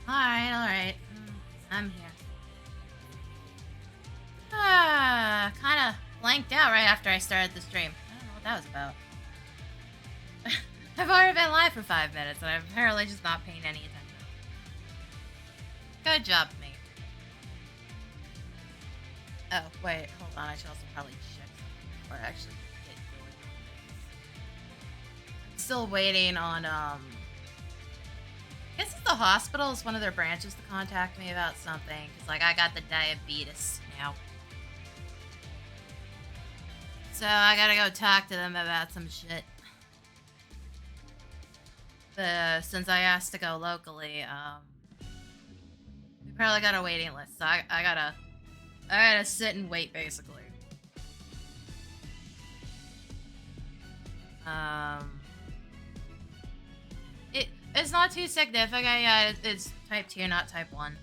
Alright. I'm here. Kind of blanked out right after I started the stream. I don't know what that was about. I've already been live for 5 minutes, and I'm apparently just not paying any attention. Good job, me. Oh, wait, hold on. I should also probably check something before I actually get going. I'm still waiting on, I guess it's the hospital is one of their branches to contact me about something. Because, like, I got the diabetes now. So I gotta go talk to them about some shit. Since I asked to go locally, we probably got a waiting list. So I gotta sit and wait, basically. It's not too significant. Yeah, it's type 2, not type 1.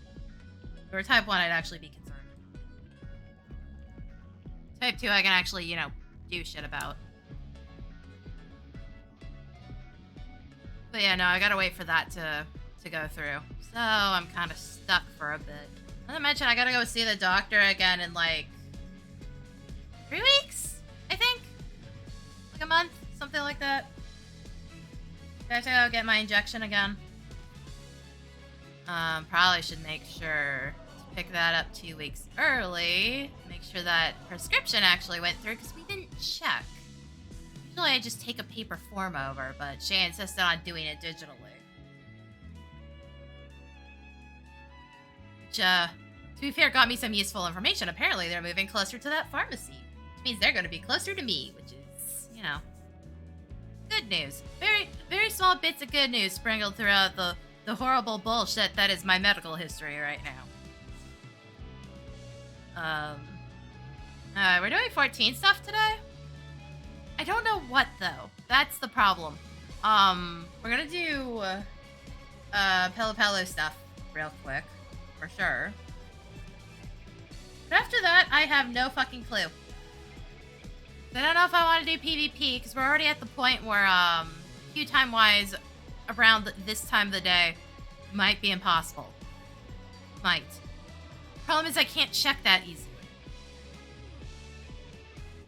If it were type 1, I'd actually be concerned. Type 2, I can actually, you know, do shit about. But yeah, no, I gotta wait for that to go through. So I'm kind of stuck for a bit. Not to mention, I gotta go see the doctor again in like 3 weeks, I think? Like a month, something like that. I have to go get my injection again. Probably should make sure to pick that up 2 weeks early. Make sure that prescription actually went through, because we didn't check. Usually I just take a paper form over, but she insisted on doing it digitally. Which, to be fair, got me some useful information. Apparently they're moving closer to that pharmacy. Which means they're going to be closer to me, which is, you know, good news. Very, very small bits of good news sprinkled throughout the horrible bullshit that is my medical history right now. We're doing 14 stuff today? I don't know what, though. That's the problem. We're gonna do, Pelo stuff real quick, for sure. But after that, I have no fucking clue. I don't know if I want to do PvP, because we're already at the point where, queue time-wise, around this time of the day, might be impossible. Might. Problem is I can't check that easily.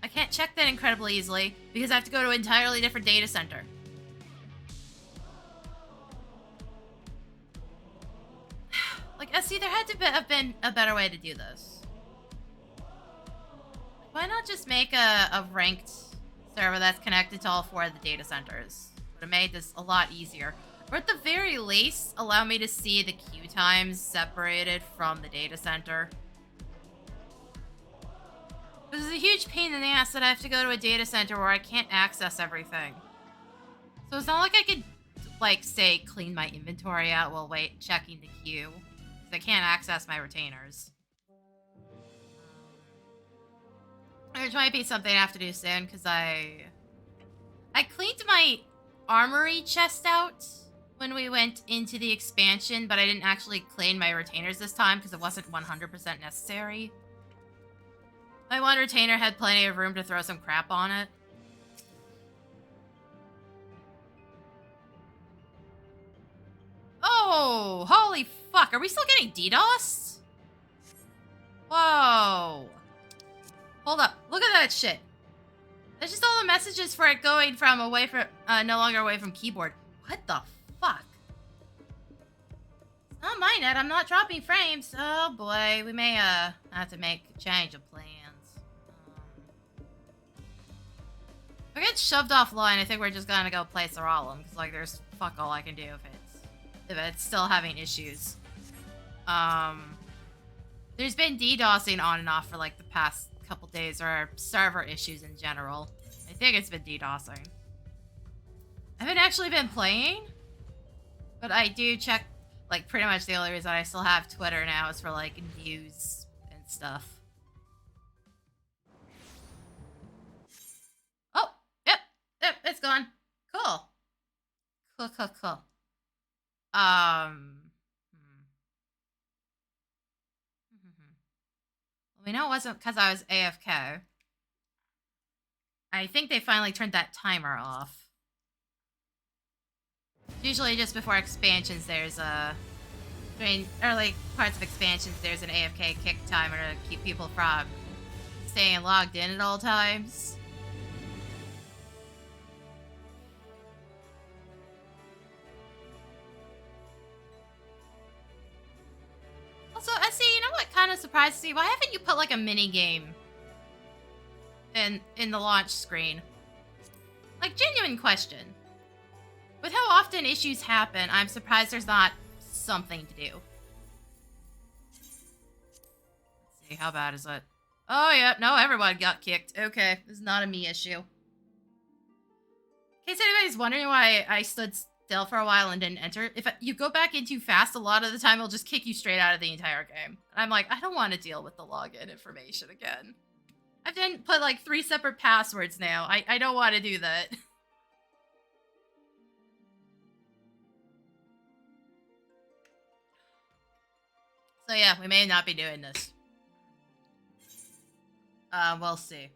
I can't check that incredibly easily, because I have to go to an entirely different data center. Like, see, there had to have been a better way to do this. Why not just make a ranked server that's connected to all 4 of the data centers? Would have made this a lot easier. Or at the very least, allow me to see the queue times separated from the data center. This is a huge pain in the ass that I have to go to a data center where I can't access everything. So it's not like I could, like, say, clean my inventory out while checking the queue. Because I can't access my retainers. Which might be something I have to do soon, because I cleaned my armory chest out when we went into the expansion, but I didn't actually clean my retainers this time because it wasn't 100% necessary. My one retainer had plenty of room to throw some crap on it. Oh, holy fuck. Are we still getting DDoS? Whoa. Hold up. Look at that shit. That's just all the messages for it going from away from, no longer away from keyboard. What the fuck? It's not my net. I'm not dropping frames. Oh boy. We may, have to make a change of plans. If I get shoved offline, I think we're just gonna go play Soralum, because, like, there's fuck all I can do if it's still having issues. There's been DDoSing on and off for, like, the past couple days, or server issues in general. I think it's been DDoSing. I haven't actually been playing, but I do check, like, pretty much the only reason I still have Twitter now is for, like, news and stuff. Oh, yep, it's gone. Cool. Cool. We know it wasn't because I was AFK. I think they finally turned that timer off. Usually just before expansions there's a or like parts of expansions, there's an AFK kick timer to keep people from staying logged in at all times. Also, SC, you know what kind of surprised me? Why haven't you put like a mini game in the launch screen? Like, genuine question. With how often issues happen, I'm surprised there's not something to do. Let's see, how bad is it? Oh, yeah, no, everyone got kicked. Okay, this is not a me issue. In case anybody's wondering why I stood still for a while and didn't enter, if you go back in too fast, a lot of the time it'll just kick you straight out of the entire game. And I'm like, I don't want to deal with the login information again. I've done put like 3 separate passwords now. I don't want to do that. So yeah, we may not be doing this. We'll see.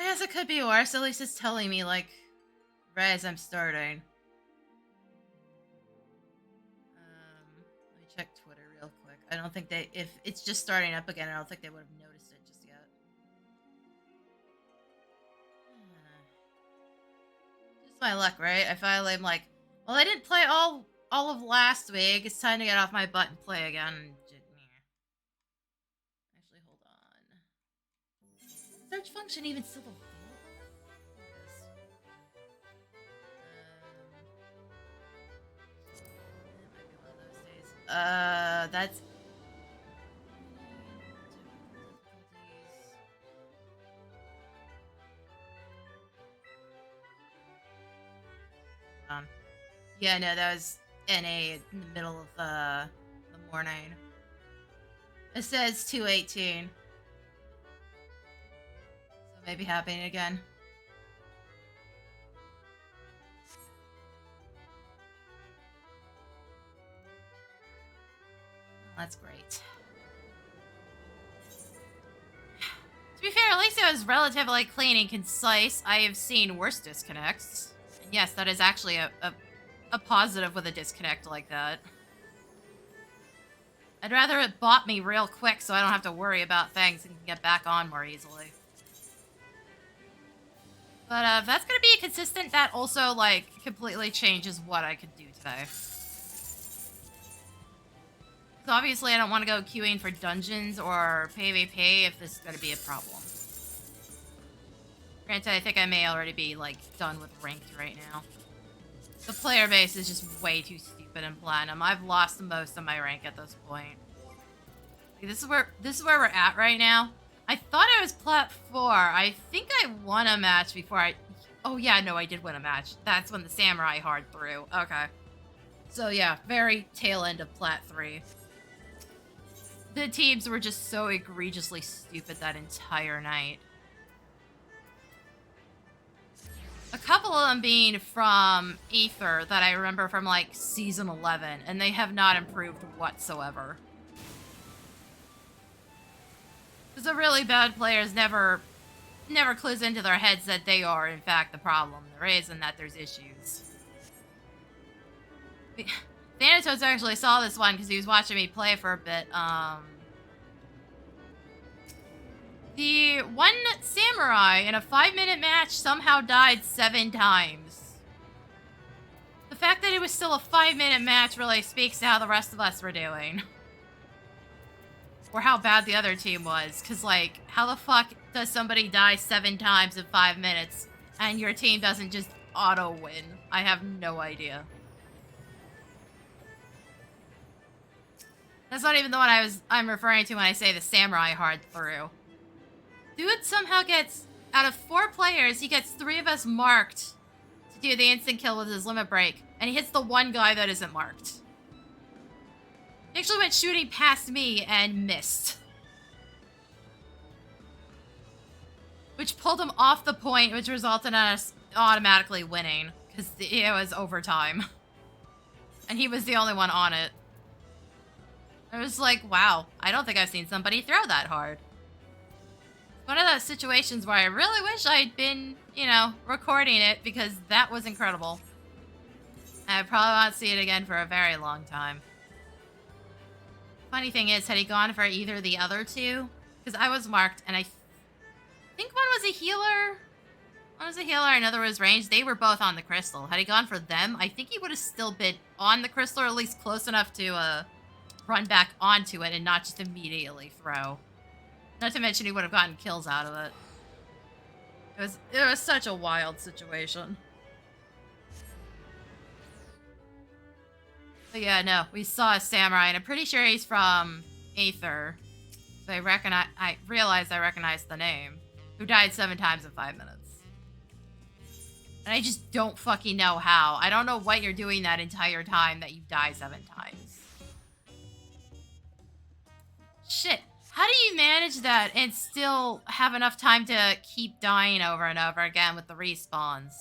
I guess it could be worse. At least it's telling me, like, right as I'm starting. Let me check Twitter real quick. I don't think they... If it's just starting up again, I don't think they would have noticed it just yet. Just my luck, right? I finally am like, well, I didn't play all of last week. It's time to get off my butt and play again. Actually, hold on. Search function even still available? That's... Yeah, no, that was NA in the middle of the morning. It says 2:18. So maybe happening again. That's great. To be fair, at least it was relatively clean and concise. I have seen worse disconnects. And yes, that is actually a positive with a disconnect like that. I'd rather it bot me real quick so I don't have to worry about things and can get back on more easily. But if that's gonna be consistent, that also, like, completely changes what I could do today. Because obviously I don't want to go queuing for dungeons or PvP if this is gonna be a problem. Granted, I think I may already be, like, done with ranked right now. The player base is just way too stupid in Platinum. I've lost most of my rank at this point. Like, this is where we're at right now. I thought I was Plat 4. I think I won a match before I... Oh yeah, no, I did win a match. That's when the Samurai hard threw. Okay. So yeah, very tail end of Plat 3. The teams were just so egregiously stupid that entire night. A couple of them being from Aether that I remember from, like, Season 11, and they have not improved whatsoever. Because the really bad players never clues into their heads that they are, in fact, the problem. The reason that there's issues. Thanatos actually saw this one because he was watching me play for a bit. The one Samurai in a 5-minute match somehow died 7 times. The fact that it was still a 5-minute match really speaks to how the rest of us were doing. Or how bad the other team was. Because, like, how the fuck does somebody die 7 times in 5 minutes and your team doesn't just auto-win? I have no idea. That's not even the one I'm referring to when I say the Samurai hard through. Dude somehow gets, out of 4 players, he gets 3 of us marked to do the instant kill with his limit break, and he hits the one guy that isn't marked. He actually went shooting past me and missed. Which pulled him off the point, which resulted in us automatically winning, because it was overtime. And he was the only one on it. I was like, wow, I don't think I've seen somebody throw that hard. One of those situations where I really wish I'd been, you know, recording it because that was incredible. I probably won't see it again for a very long time. Funny thing is, had he gone for either of the other two, because I was marked, and I think one was a healer. One was a healer, another was ranged. They were both on the crystal. Had he gone for them, I think he would have still been on the crystal, or at least close enough to run back onto it and not just immediately throw. Not to mention he would have gotten kills out of it. It was such a wild situation. But yeah, no, we saw a samurai, and I'm pretty sure he's from Aether. So I realized I recognized the name. Who died 7 times in 5 minutes. And I just don't fucking know how. I don't know what you're doing that entire time that you die 7 times. Shit. How do you manage that and still have enough time to keep dying over and over again with the respawns?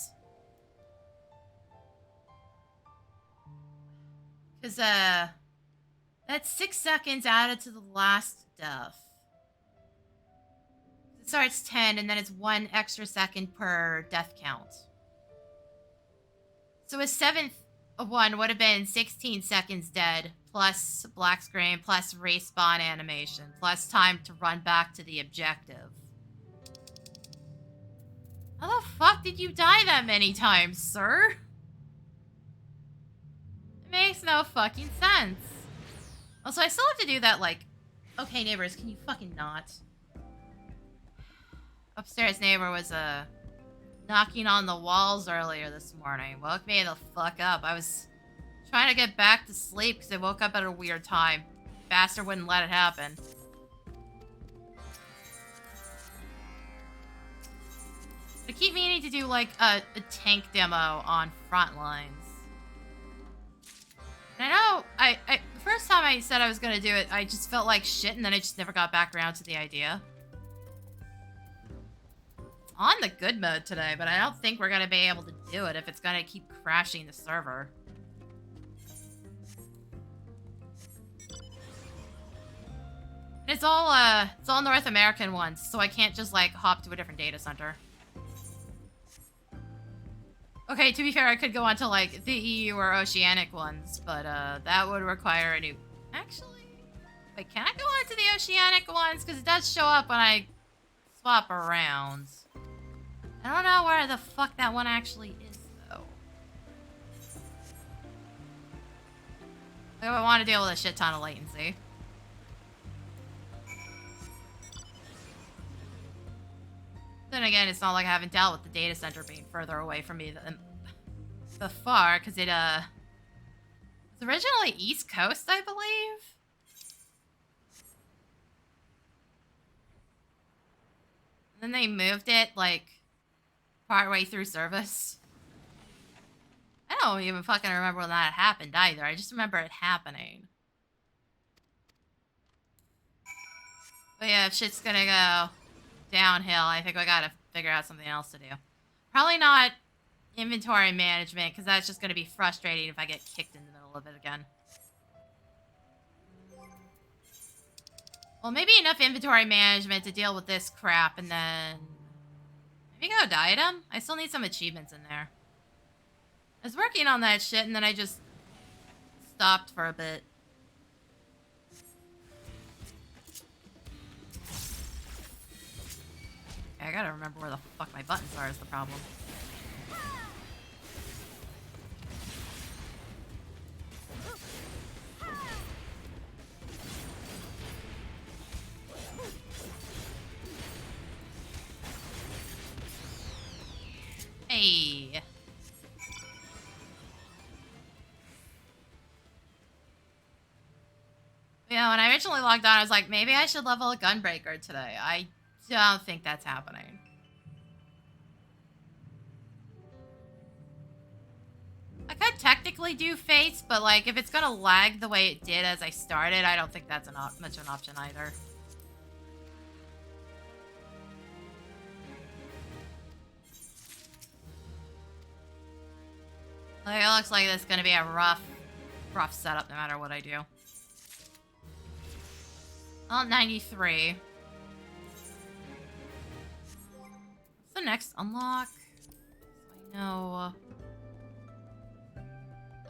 Because, that's 6 seconds added to the last death. It starts 10, and then it's 1 extra second per death count. So a 7th one would have been 16 seconds dead, plus black screen, plus respawn animation, plus time to run back to the objective. How the fuck did you die that many times, sir? It makes no fucking sense. Also, I still have to do that, like... Okay, neighbors, can you fucking not? Upstairs neighbor was, knocking on the walls earlier this morning. Woke me the fuck up. I was trying to get back to sleep because I woke up at a weird time. Bastard wouldn't let it happen. I keep meaning to do, like, a tank demo on Frontlines. And I know, the first time I said I was gonna do it, I just felt like shit, and then I just never got back around to the idea. It's on the good mode today, but I don't think we're gonna be able to do it if it's gonna keep crashing the server. It's all North American ones, so I can't just, like, hop to a different data center. Okay, to be fair, I could go on to, like, the EU or Oceanic ones, but, that would require a new... Actually... Wait, can I go on to the Oceanic ones? Because it does show up when I swap around. I don't know where the fuck that one actually is, though. Like, I want to deal with a shit ton of latency. Then again, it's not like I haven't dealt with the data center being further away from me than before, because it, was originally East Coast, I believe? Then they moved it, like, partway through service. I don't even fucking remember when that happened either. I just remember it happening. But yeah, if shit's gonna go downhill, I think I gotta figure out something else to do. Probably not inventory management, because that's just gonna be frustrating if I get kicked in the middle of it again. Well, maybe enough inventory management to deal with this crap, and then... Maybe go Diadem? I still need some achievements in there. I was working on that shit, and then I just stopped for a bit. I gotta remember where the fuck my buttons are is the problem. Hey. Yeah, when I originally logged on, I was like, maybe I should level a Gunbreaker today. I don't think that's happening. I could technically do Fates, but like if it's gonna lag the way it did as I started, I don't think that's much of an option either. Like, it looks like it's gonna be a rough setup no matter what I do. Well, 93. What's the next unlock? So I know.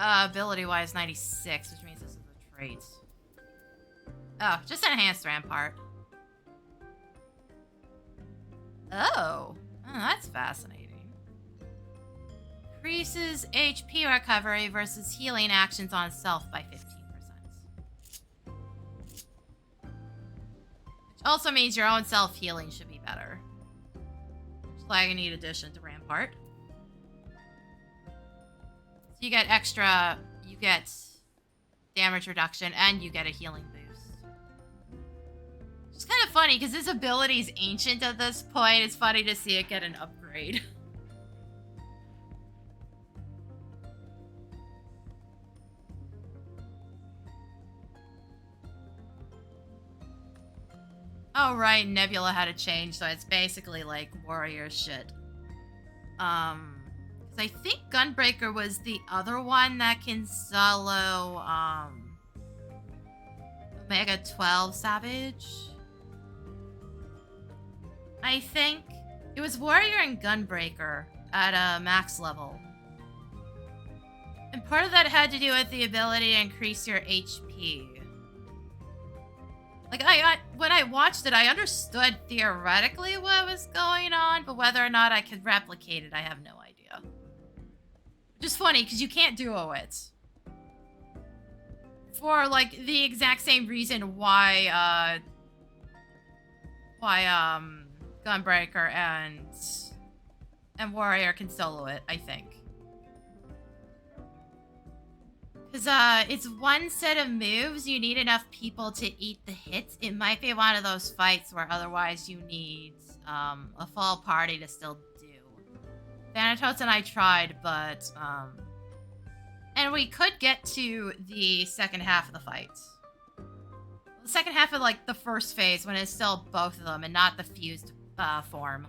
Ability-wise, 96, which means this is a trait. Oh, just enhanced rampart. Oh, that's fascinating. Increases HP recovery versus healing actions on self by 15%. Which also means your own self-healing should be better. Flag need addition to rampart. So you get extra, you get damage reduction, and you get a healing boost. It's kind of funny, because this ability is ancient at this point. It's funny to see it get an upgrade. Oh, right, Nebula had a change, so it's basically like warrior shit. Because I think Gunbreaker was the other one that can solo, Omega 12 Savage. I think it was Warrior and Gunbreaker at a max level. And part of that had to do with the ability to increase your HP. Like, when I watched it, I understood theoretically what was going on, but whether or not I could replicate it, I have no idea. Which is funny, because you can't duo it. For, like, the exact same reason why, Gunbreaker and Warrior can solo it, I think. Because, it's one set of moves, you need enough people to eat the hits. It might be one of those fights where otherwise you need, a full party to still do. Thanatos and I tried, but, and we could get to the second half of the fight. The second half of, like, the first phase, when it's still both of them and not the fused, form.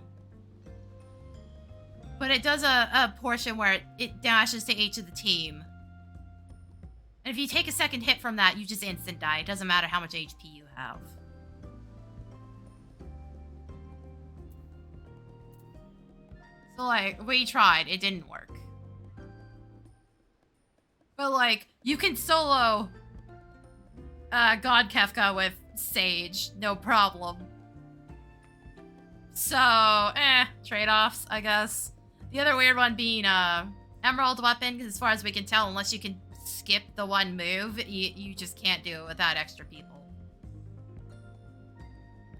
But it does a portion where it dashes to each of the team. And if you take a second hit from that, you just instant die. It doesn't matter how much HP you have. So, like, we tried. It didn't work. But, like, you can solo God Kefka with Sage. No problem. So, trade-offs, I guess. The other weird one being, Emerald Weapon, because as far as we can tell, unless you can skip the one move, you just can't do it without extra people.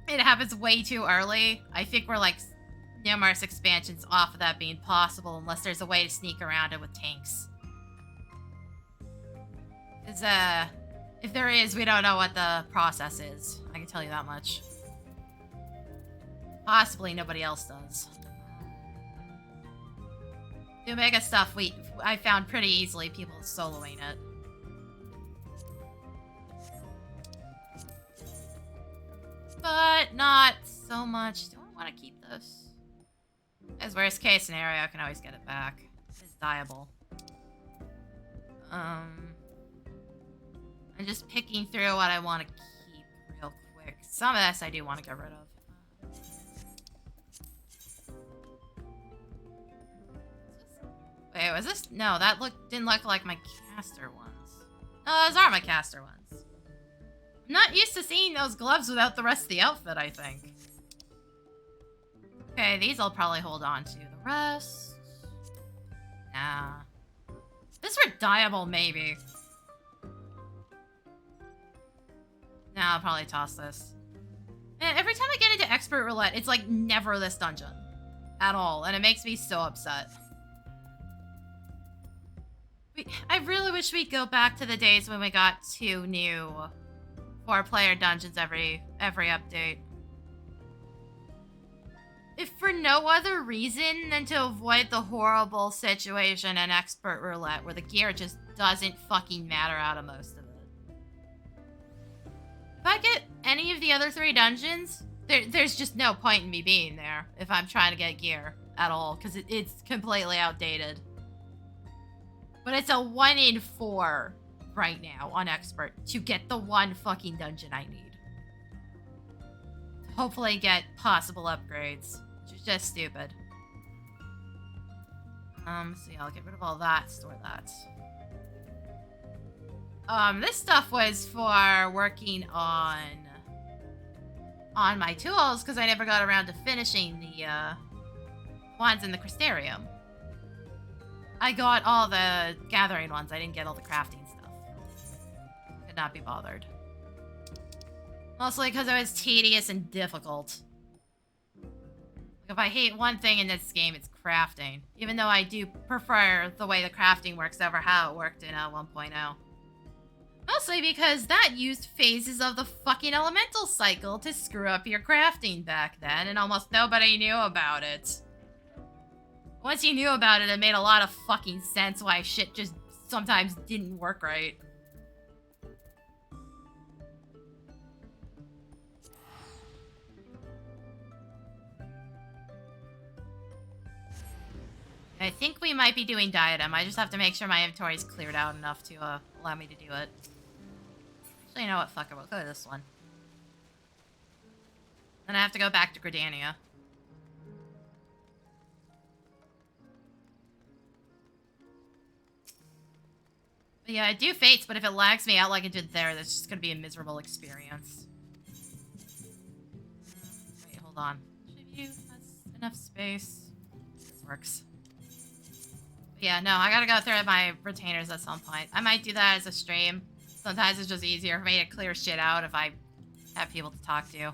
It happens way too early. I think we're like numerous expansions off of that being possible unless there's a way to sneak around it with tanks. Because, if there is, we don't know what the process is. I can tell you that much. Possibly nobody else does. The Omega stuff, I found pretty easily people soloing it. But not so much. Do I want to keep this? As worst case scenario, I can always get it back. It's dieable. I'm just picking through what I want to keep real quick. Some of this I do want to get rid of. Wait, was this? No, that didn't look like my caster ones. No, those are my caster ones. I'm not used to seeing those gloves without the rest of the outfit, I think. Okay, these I'll probably hold on to. The rest... Nah. This for dieable, maybe. Nah, I'll probably toss this. Man, every time I get into Expert Roulette, it's like never this dungeon. At all, and it makes me so upset. I really wish we'd go back to the days when we got 2 new 4-player dungeons every update. If for no other reason than to avoid the horrible situation in Expert Roulette where the gear just doesn't fucking matter out of most of it. If I get any of the other 3 dungeons, there's just no point in me being there if I'm trying to get gear at all, because it's completely outdated. But it's a 1 in 4 right now on Expert to get the 1 fucking dungeon I need. To hopefully get possible upgrades, which is just stupid. See, I'll get rid of all that, store that. This stuff was for working on my tools because I never got around to finishing the ones in the Crystarium. I got all the gathering ones. I didn't get all the crafting stuff. Could not be bothered. Mostly because it was tedious and difficult. Like if I hate one thing in this game, it's crafting. Even though I do prefer the way the crafting works over how it worked in 1.0. Mostly because that used phases of the fucking elemental cycle to screw up your crafting back then, and almost nobody knew about it. Once you knew about it, it made a lot of fucking sense why shit just sometimes didn't work right. I think we might be doing Diadem. I just have to make sure my inventory's cleared out enough to allow me to do it. Actually, you know what? Fuck it. We'll go to this one. Then I have to go back to Gridania. But yeah, I do Fates, but if it lags me out like it did there, that's just gonna be a miserable experience. Wait, hold on. Tribute, that's enough space. This works. But yeah, no, I gotta go through my retainers at some point. I might do that as a stream. Sometimes it's just easier for me to clear shit out if I have people to talk to.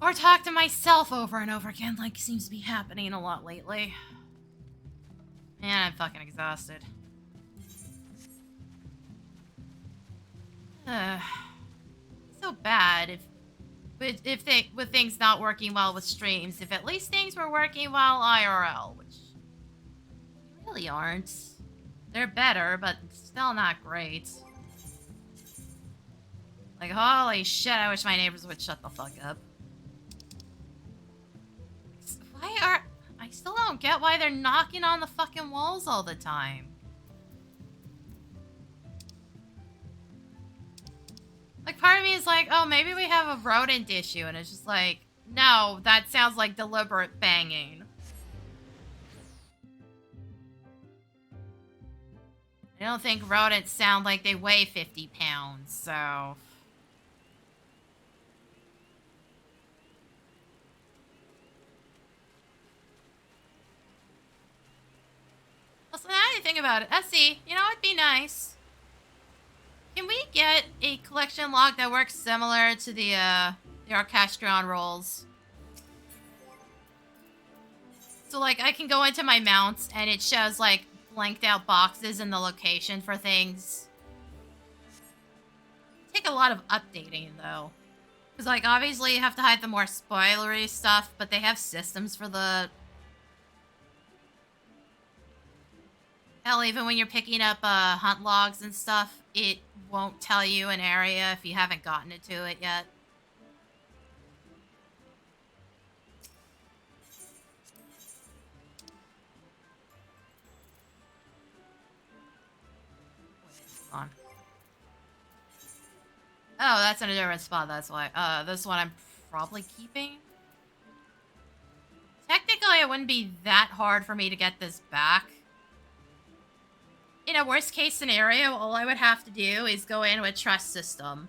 Or talk to myself over and over again, like seems to be happening a lot lately. Man, I'm fucking exhausted. So bad with things not working well with streams. If at least things were working well IRL, which they really aren't. They're better, but still not great. Like, holy shit, I wish my neighbors would shut the fuck up. I still don't get why they're knocking on the fucking walls all the time. Like, part of me is like, oh, maybe we have a rodent issue, and it's just like, no, that sounds like deliberate banging. I don't think rodents sound like they weigh 50 pounds, so... Also, now that I think about it, Essie, you know what'd be nice? Can we get a collection log that works similar to the Orchestron rolls? So, like, I can go into my mounts, and it shows, like, blanked out boxes and the location for things. Take a lot of updating, though. Because, like, obviously you have to hide the more spoilery stuff, but they have systems for the... Hell, even when you're picking up hunt logs and stuff, it won't tell you an area if you haven't gotten it to it yet. Hold on. Oh, that's in a different spot, that's why. This one I'm probably keeping. Technically, it wouldn't be that hard for me to get this back. In a worst case scenario, all I would have to do is go in with Trust System.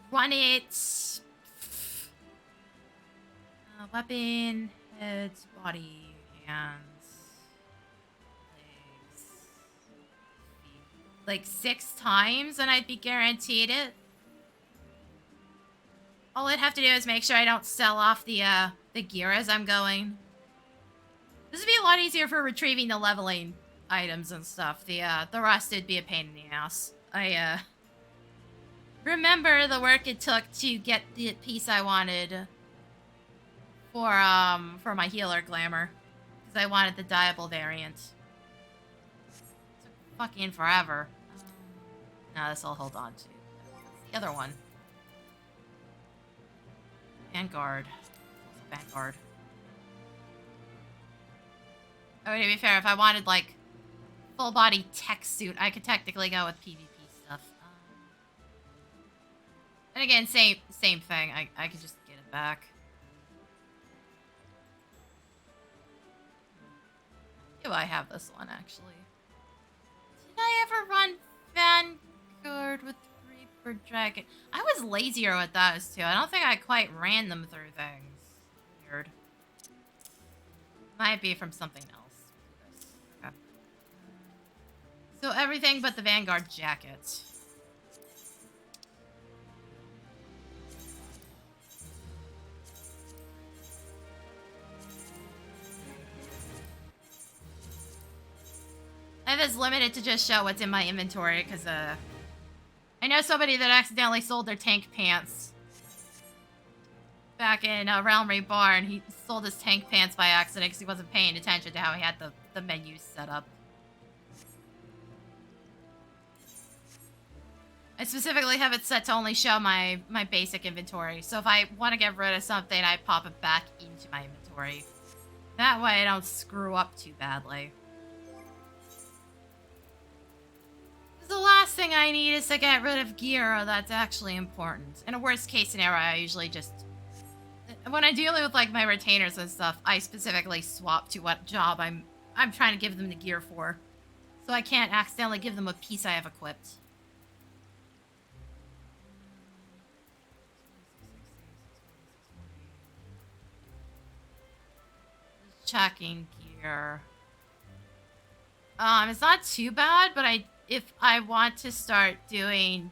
Run it... weapon, heads, body, hands, legs, feet. Like 6 times and I'd be guaranteed it. All I'd have to do is make sure I don't sell off the gear as I'm going. This would be a lot easier for retrieving the leveling items and stuff. The rest would be a pain in the ass. I remember the work it took to get the piece I wanted for my healer glamour, because I wanted the dyeable variant. It took fucking forever. Now this I'll hold on to. The other one. Vanguard. Vanguard. Oh, to be fair, if I wanted like full body tech suit, I could technically go with PvP stuff. And again, same thing. I could just get it back. Do I have this one actually? ever run Vanguard with Reaper Dragon? I was lazier with those two. I don't think I quite ran them through things. Weird. Might be from something else. Okay. So everything but the Vanguard jacket. I have this limited to just show what's in my inventory because I know somebody that accidentally sold their tank pants back in Realm Reborn. He sold his tank pants by accident because he wasn't paying attention to how he had the menus set up. I specifically have it set to only show my basic inventory. So if I want to get rid of something, I pop it back into my inventory. That way I don't screw up too badly. The last thing I need is to get rid of gear that's actually important. In a worst case scenario, I usually just... When I'm dealing with like my retainers and stuff, I specifically swap to what job I'm trying to give them the gear for. So I can't accidentally give them a piece I have equipped. Checking gear. It's not too bad, but if I want to start doing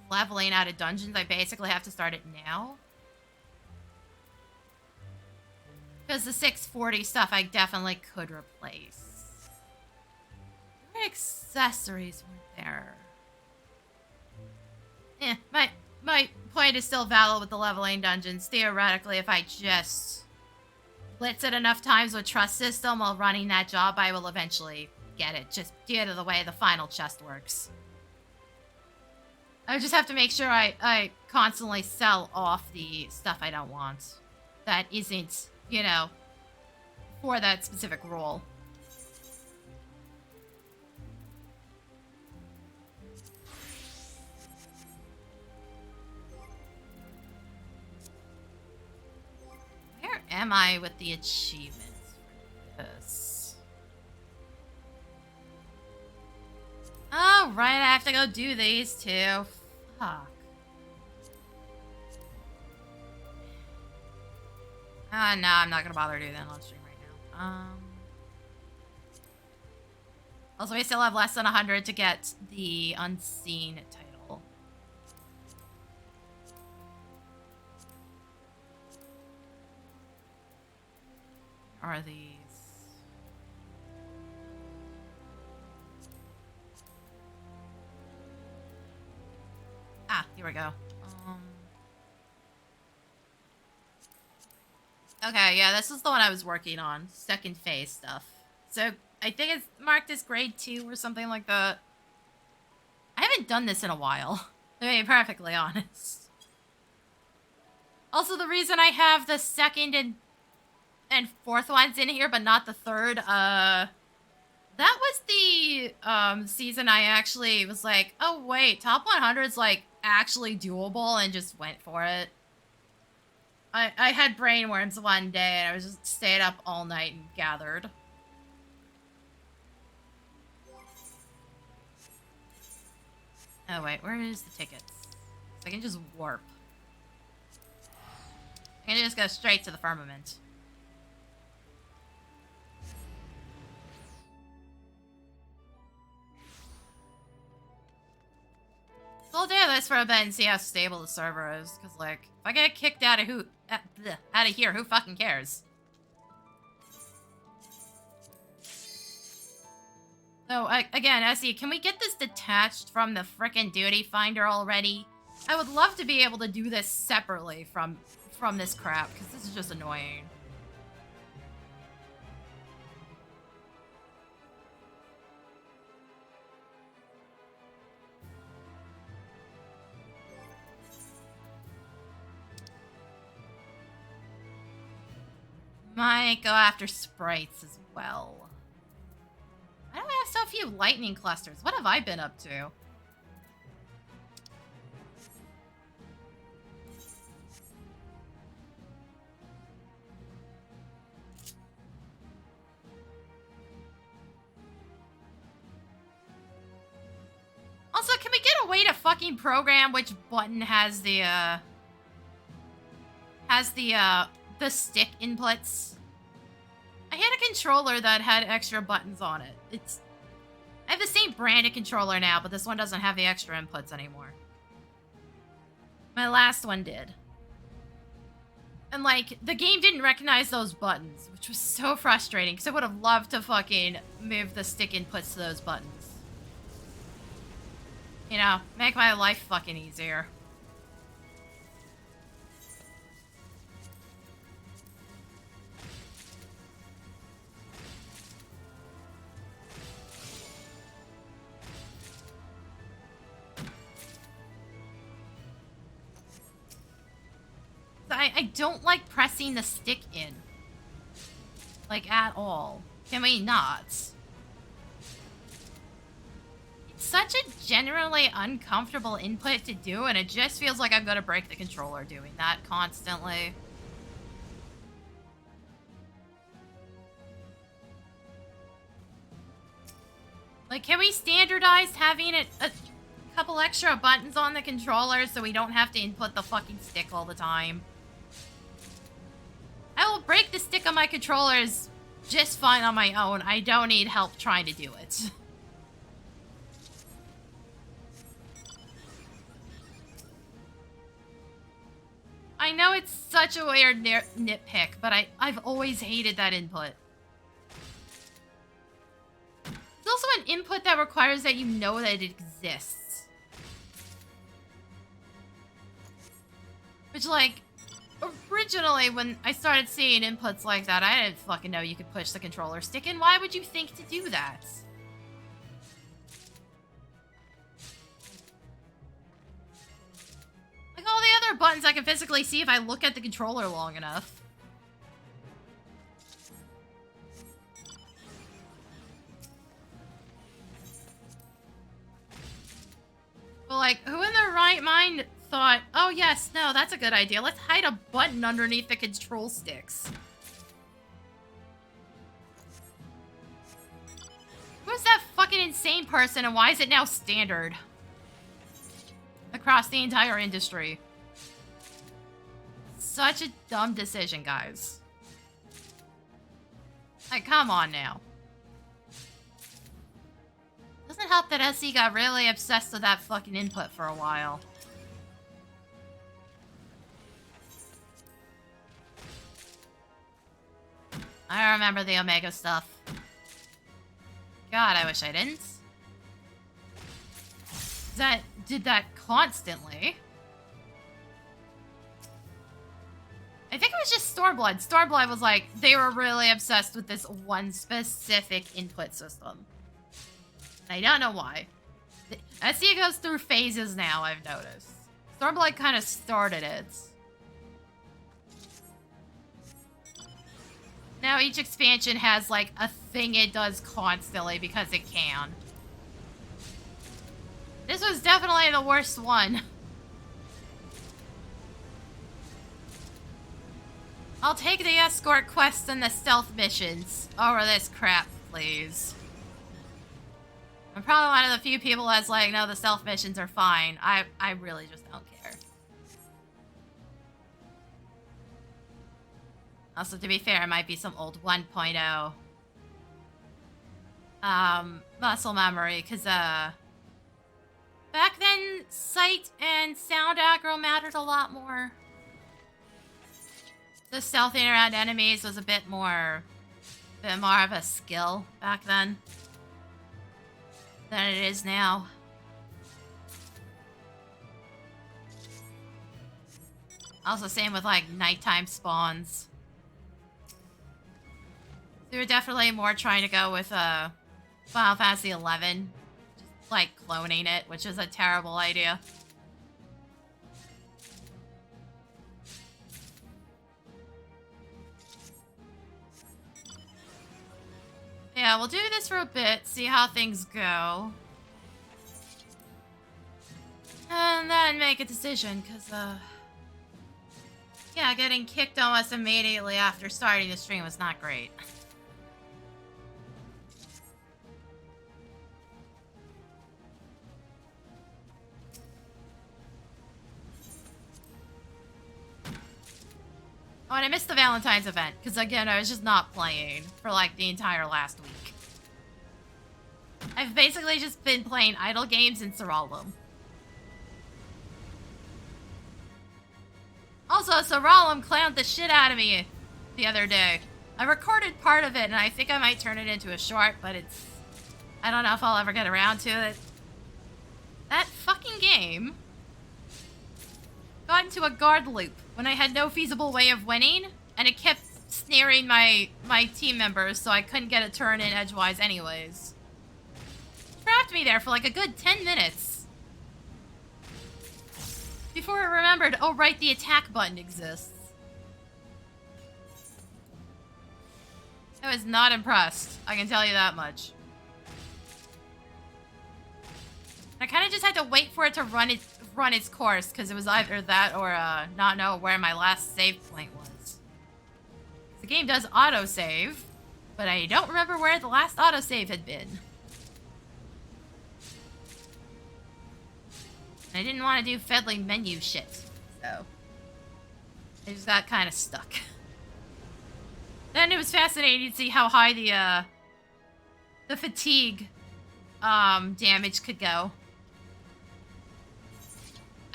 leveling out of dungeons, I basically have to start it now. Because the 640 stuff I definitely could replace. What accessories were there? My point is still valid with the leveling dungeons. Theoretically, if I just blitz it enough times with trust system while running that job, I will eventually get it. Just due to the way the final chest works. I just have to make sure I constantly sell off the stuff I don't want. That isn't, you know, for that specific role. Where am I with the achievements for this? Oh, right, I have to go do these too. Fuck. No, I'm not gonna bother doing that on stream right now. Also, we still have less than 100 to get the unseen title. Are these? Ah, here we go. Okay, yeah, this is the one I was working on. Second phase stuff. So, I think it's marked as grade 2 or something like that. I haven't done this in a while, to be perfectly honest. Also, the reason I have the second and fourth ones in here, but not the third, that was the season I actually was like, oh wait, top 100's like actually doable, and just went for it. I had brainworms one day and I was just stayed up all night and gathered. Oh wait, where is the tickets? So I can just warp. I can just go straight to the firmament. So I'll do this for a bit and see how stable the server is, because like, if I get kicked out of here, who fucking cares? So, again, Essie, can we get this detached from the frickin' duty finder already? I would love to be able to do this separately from this crap, because this is just annoying. Might go after sprites as well. Why do I have so few lightning clusters? What have I been up to? we get a way to fucking program which button has the stick inputs? I had a controller that had extra buttons on it. I have the same brand of controller now, but this one doesn't have the extra inputs anymore. My last one did. And, like, the game didn't recognize those buttons, which was so frustrating, because I would have loved to fucking move the stick inputs to those buttons. You know, make my life fucking easier. I don't like pressing the stick in. Like, at all. Can we not? It's such a generally uncomfortable input to do, and it just feels like I'm gonna break the controller doing that constantly. Like, can we standardize having a couple extra buttons on the controller so we don't have to input the fucking stick all the time? I will break the stick on my controllers just fine on my own. I don't need help trying to do it. I know it's such a weird nitpick, but I've always hated that input. It's also an input that requires that you know that it exists. Which, like, originally, when I started seeing inputs like that, I didn't fucking know you could push the controller stick in. Why would you think to do that? Like all the other buttons I can physically see if I look at the controller long enough. But, like, who in their right mind thought, oh yes, no, that's a good idea. Let's hide a button underneath the control sticks. Who's that fucking insane person, and why is it now standard across the entire industry? Such a dumb decision, guys. Like, come on now. Doesn't help that SE got really obsessed with that fucking input for a while. I remember the Omega stuff. God, I wish I didn't. Did that constantly. I think it was just Stormblood. Stormblood was like, they were really obsessed with this one specific input system. I don't know why. SE goes through phases now, I've noticed. Stormblood kind of started it. Now each expansion has, like, a thing it does constantly because it can. This was definitely the worst one. I'll take the escort quests and the stealth missions over this crap, please. I'm probably one of the few people that's like, no, the stealth missions are fine. I really just don't care. Also, to be fair, it might be some old 1.0 muscle memory, because back then, sight and sound aggro mattered a lot more. The stealthing around enemies was a bit more of a skill back then than it is now. Also, same with, like, nighttime spawns. They were definitely more trying to go with Final Fantasy XI, just, like, cloning it, which is a terrible idea. Yeah, we'll do this for a bit, see how things go. And then make a decision, because, yeah, getting kicked almost immediately after starting the stream was not great. Oh, and I missed the Valentine's event, because again, I was just not playing for like the entire last week. I've basically just been playing idle games in Seralim. Also, Seralim clowned the shit out of me the other day. I recorded part of it, and I think I might turn it into a short, but it's... I don't know if I'll ever get around to it. That fucking game got into a guard loop when I had no feasible way of winning, and it kept snaring my team members, so I couldn't get a turn in edgewise anyways. Trapped me there for like a good 10 minutes. Before I remembered, oh right, the attack button exists. I was not impressed, I can tell you that much. I kind of just had to wait for it to run its course, because it was either that or not know where my last save point was. The game does autosave, but I don't remember where the last autosave had been. I didn't want to do fiddly menu shit, so I just got kind of stuck. Then it was fascinating to see how high the fatigue damage could go.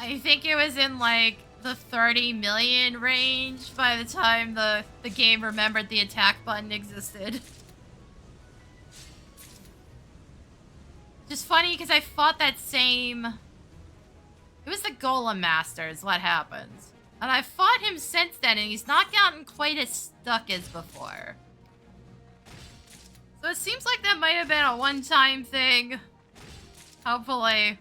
I think it was in like the 30 million range by the time the game remembered the attack button existed. Just funny because I fought that same... It was the Golem Master is what happens. And I fought him since then and he's not gotten quite as stuck as before. So it seems like that might have been a one-time thing. Hopefully.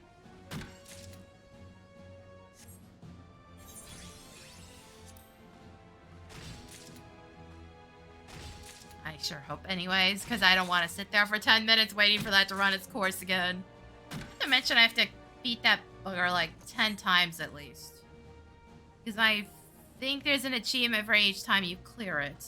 I sure hope anyways, because I don't want to sit there for 10 minutes waiting for that to run its course again. Not to mention I have to beat that bugger like 10 times at least. Because I think there's an achievement for each time you clear it.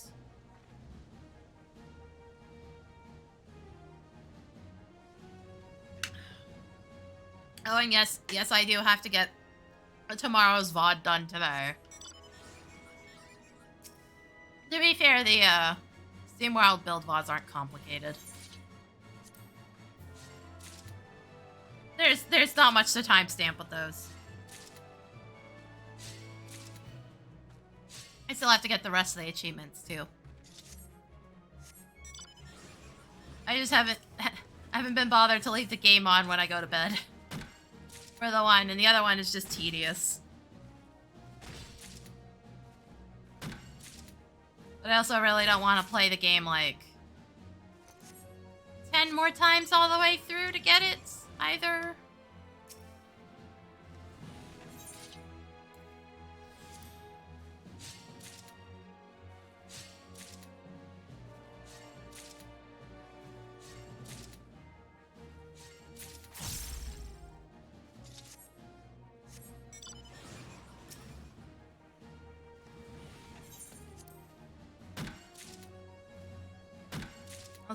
Oh, and yes, I do have to get tomorrow's VOD done today. To be fair, the SteamWorld build VODs aren't complicated. There's not much to timestamp with those. I still have to get the rest of the achievements too. I just haven't been bothered to leave the game on when I go to bed. For the one, and the other one is just tedious. But I also really don't want to play the game like 10 more times all the way through to get it, either.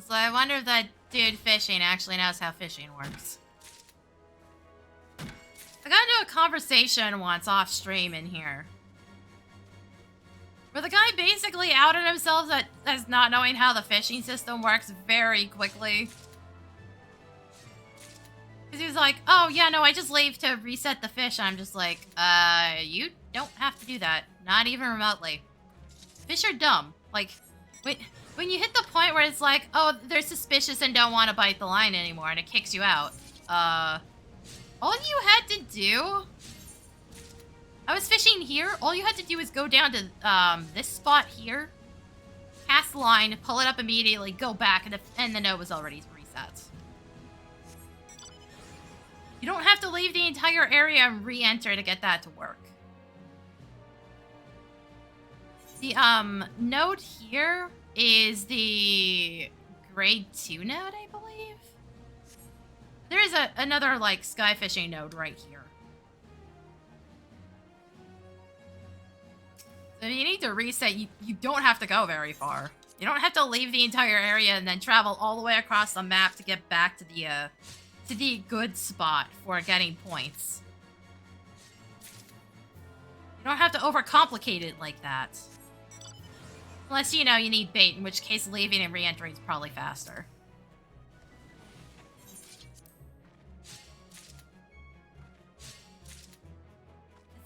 So I wonder if that dude fishing actually knows how fishing works. I got into a conversation once off stream in here, where the guy basically outed himself as not knowing how the fishing system works very quickly. Because he was like, oh yeah, no, I just leave to reset the fish. And I'm just like, you don't have to do that. Not even remotely. Fish are dumb. Like, wait... When you hit the point where it's like, oh, they're suspicious and don't want to bite the line anymore, and it kicks you out. All you had to do... I was fishing here. All you had to do is go down to, this spot here, cast the line, pull it up immediately, go back, and the node was already reset. You don't have to leave the entire area and re-enter to get that to work. The, node here is the grade 2 node, I believe? There is another, like, sky fishing node right here. So if you need to reset, you don't have to go very far. You don't have to leave the entire area and then travel all the way across the map to get back to the good spot for getting points. You don't have to overcomplicate it like that. Unless, you know, you need bait, in which case leaving and re-entering is probably faster.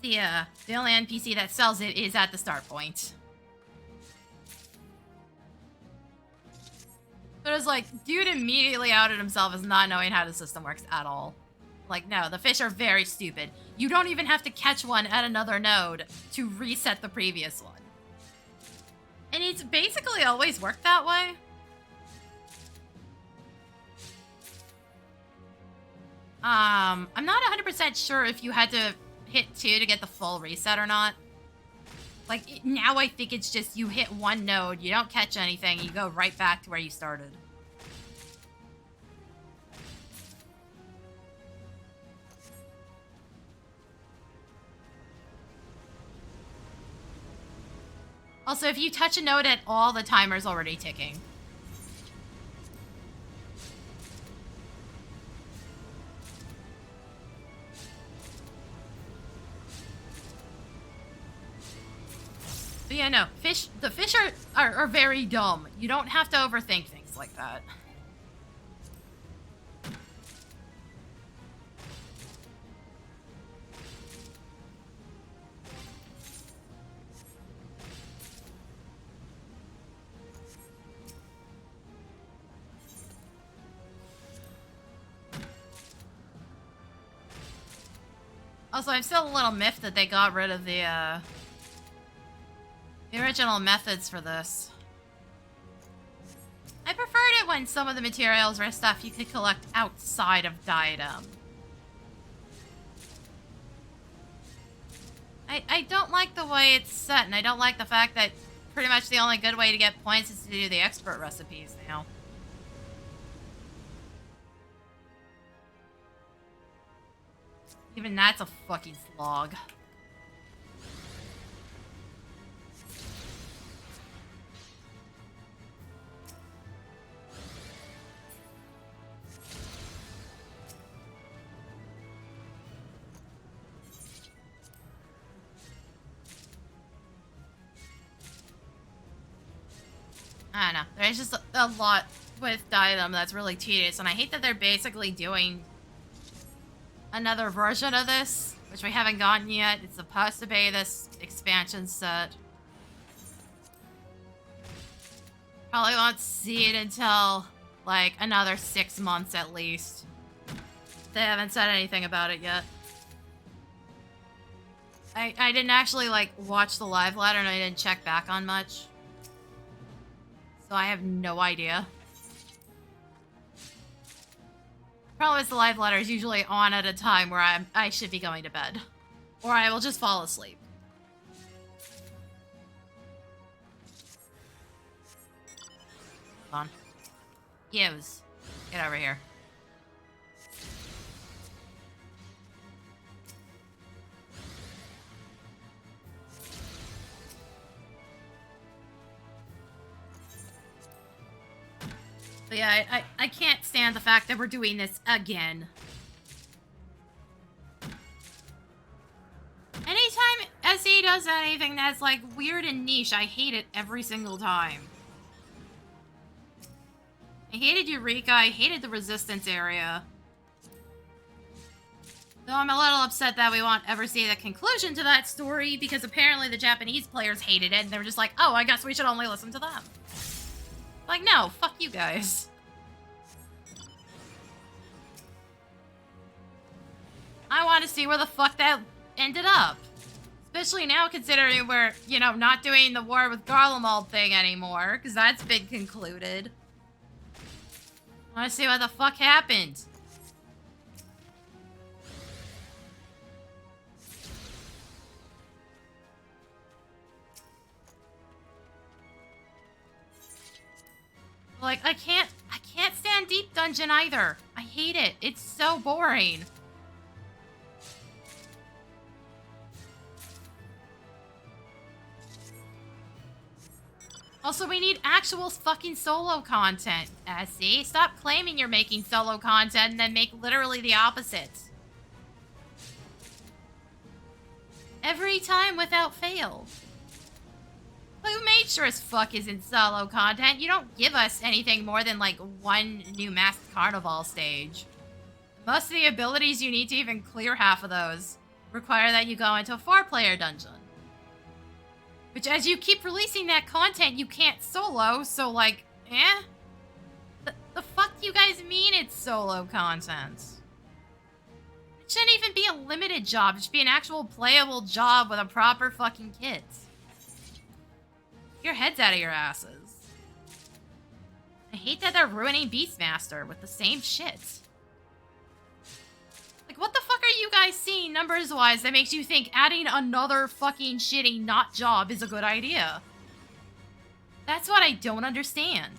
The only NPC that sells it is at the start point. But it's like, dude immediately outed himself as not knowing how the system works at all. Like, no, the fish are very stupid. You don't even have to catch one at another node to reset the previous one. And it's basically always worked that way. I'm not 100% sure if you had to hit 2 to get the full reset or not. Like, now I think it's just you hit one node, you don't catch anything, you go right back to where you started. Also, if you touch a node at all, the timer's already ticking. But yeah, no, the fish are very dumb. You don't have to overthink things like that. Also, I'm still a little miffed that they got rid of the original methods for this. I preferred it when some of the materials were stuff you could collect outside of Diadem. I don't like the way it's set, and I don't like the fact that pretty much the only good way to get points is to do the expert recipes now. Even that's a fucking slog. I don't know. There's just a lot with Diadem that's really tedious, and I hate that they're basically doing another version of this, which we haven't gotten yet. It's supposed to be this expansion set. Probably won't see it until, like, another 6 months at least. They haven't said anything about it yet. I didn't actually, like, watch the live ladder, and I didn't check back on much. So I have no idea. Problem is the live ladder is usually on at a time where I should be going to bed. Or I will just fall asleep. Hold on. Gives. Get over here. But yeah, I can't stand the fact that we're doing this again. Anytime SE does anything that's, like, weird and niche, I hate it every single time. I hated Eureka, I hated the Resistance area. Though I'm a little upset that we won't ever see the conclusion to that story, because apparently the Japanese players hated it, and they were just like, oh, I guess we should only listen to them. Like, no, fuck you guys. I want to see where the fuck that ended up. Especially now, considering we're, you know, not doing the War with Garlemald thing anymore, because that's been concluded. I want to see what the fuck happened. Like, I can't stand Deep Dungeon either. I hate it. It's so boring. Also, we need actual fucking solo content, SE. Stop claiming you're making solo content and then make literally the opposite. Every time without fail. Blue Mage sure as fuck isn't solo content. You don't give us anything more than, like, one new Masked Carnival stage. Most of the abilities you need to even clear half of those require that you go into a 4-player dungeon. Which, as you keep releasing that content, you can't solo, so, like, eh? The fuck do you guys mean it's solo content? It shouldn't even be a limited job. It should be an actual playable job with a proper fucking kit. Get your heads out of your asses. I hate that they're ruining Beastmaster with the same shit. Like, what the fuck are you guys seeing numbers-wise that makes you think adding another fucking shitty not job is a good idea? That's what I don't understand.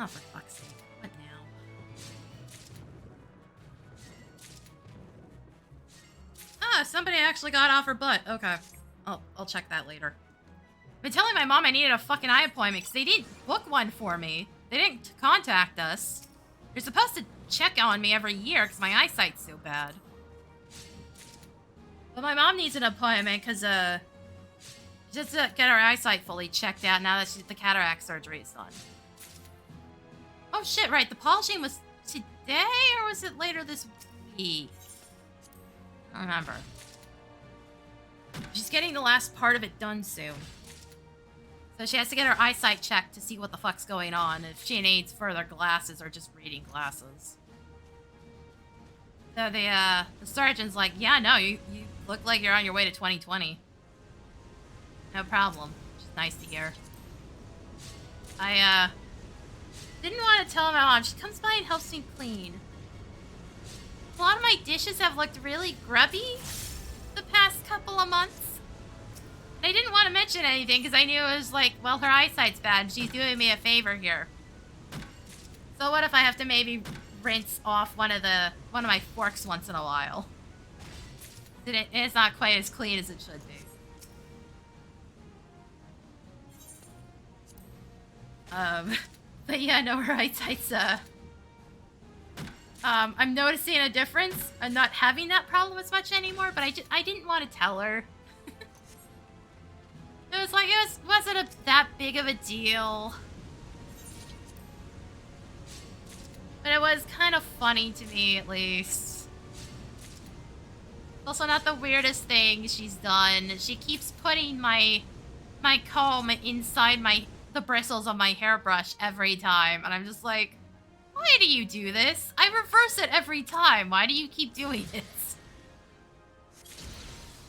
Oh, for fuck's sake. What now? Ah, somebody actually got off her butt. Okay. I'll check that later. I've been telling my mom I needed a fucking eye appointment because they didn't book one for me. They didn't contact us. They're supposed to check on me every year because my eyesight's so bad. But my mom needs an appointment because, just to get her eyesight fully checked out now that the cataract surgery is done. Oh shit, right, the polishing was today or was it later this week? I don't remember. She's getting the last part of it done soon. So she has to get her eyesight checked to see what the fuck's going on, if she needs further glasses or just reading glasses. So the surgeon's like, yeah, no, you look like you're on your way to 2020. No problem. Which is nice to hear. I didn't want to tell my mom. She comes by and helps me clean. A lot of my dishes have looked really grubby the past couple of months. And I didn't want to mention anything because I knew it was like, well, her eyesight's bad and she's doing me a favor here. So what if I have to maybe rinse off one of my forks once in a while? It's not quite as clean as it should be. But yeah, no, her eyesight's, I'm noticing a difference. I'm not having that problem as much anymore, but I didn't want to tell her. It was like, wasn't that big of a deal. But it was kind of funny to me, at least. Also not the weirdest thing she's done. She keeps putting my comb inside the bristles of my hairbrush every time, and I'm just like, why do you do this? I reverse it every time. Why do you keep doing it?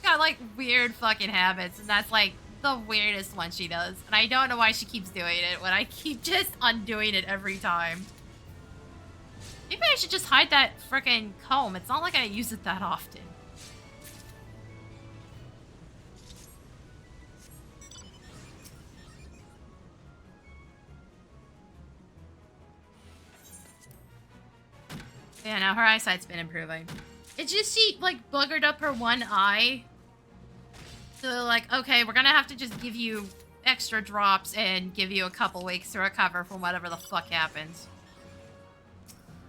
Got like weird fucking habits, and that's like the weirdest one she does. And I don't know why she keeps doing it when I keep just undoing it every time. Maybe I should just hide that frickin' comb. It's not like I use it that often. Yeah, now her eyesight's been improving. It's just she, like, boogered up her one eye. So, like, okay, we're gonna have to just give you extra drops and give you a couple weeks to recover from whatever the fuck happens.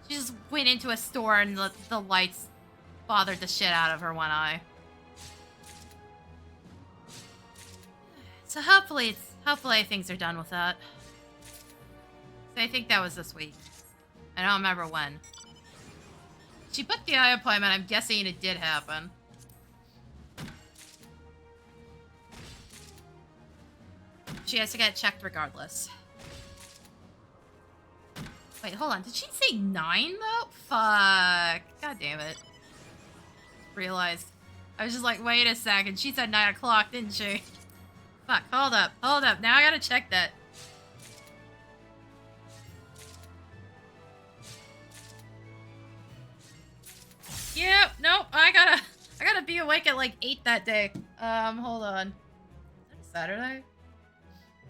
She just went into a store and the lights bothered the shit out of her one eye. So hopefully things are done with that. So I think that was this week. I don't remember when. She booked the eye appointment. I'm guessing it did happen. She has to get checked regardless. Wait, hold on. Did she say 9 though? Fuck. God damn it. Realized. I was just like, wait a second. She said 9 o'clock, didn't she? Fuck. Hold up. Hold up. Now I gotta check that. Yep. Nope. I gotta be awake at like 8 that day. Hold on. Is that a Saturday?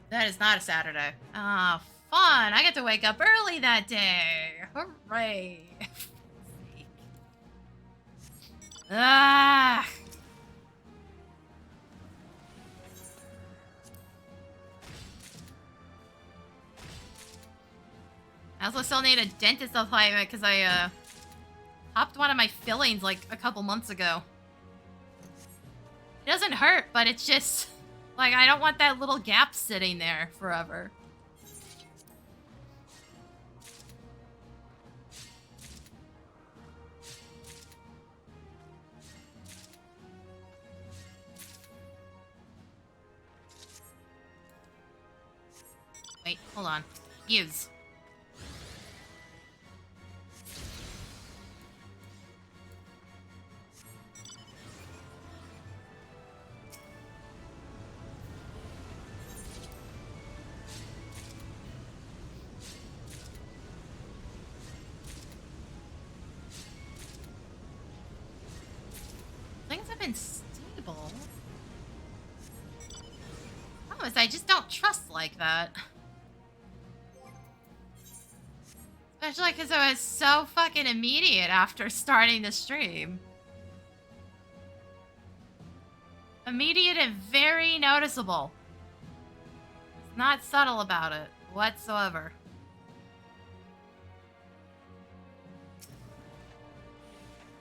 That is not a Saturday. Ah, fun. I get to wake up early that day. Hooray. Ah. I also still need a dentist appointment because I, popped one of my fillings like a couple months ago. It doesn't hurt, but it's just... Like, I don't want that little gap sitting there forever. Wait, hold on. Use. Things have been stable. Problem is, I just don't trust like that. Especially because it was so fucking immediate after starting the stream. Immediate and very noticeable. It's not subtle about it whatsoever.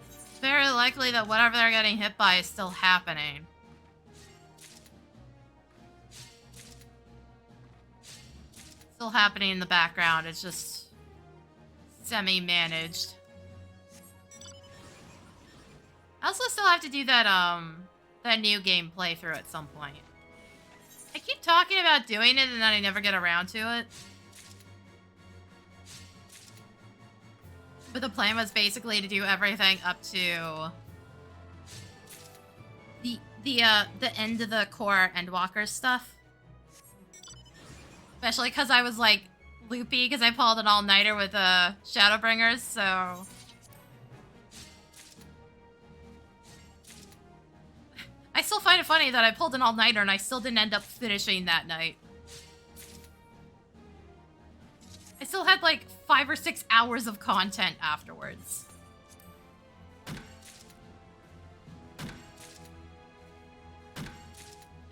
It's very likely that whatever they're getting hit by is still happening. Still happening in the background. It's just semi-managed. I also still have to do that new game playthrough at some point. I keep talking about doing it and then I never get around to it. But the plan was basically to do everything up to the end of the core Endwalker stuff. Especially because I was like loopy because I pulled an all-nighter with Shadowbringers, so I still find it funny that I pulled an all-nighter and I still didn't end up finishing that night. I still had like 5 or 6 hours of content afterwards.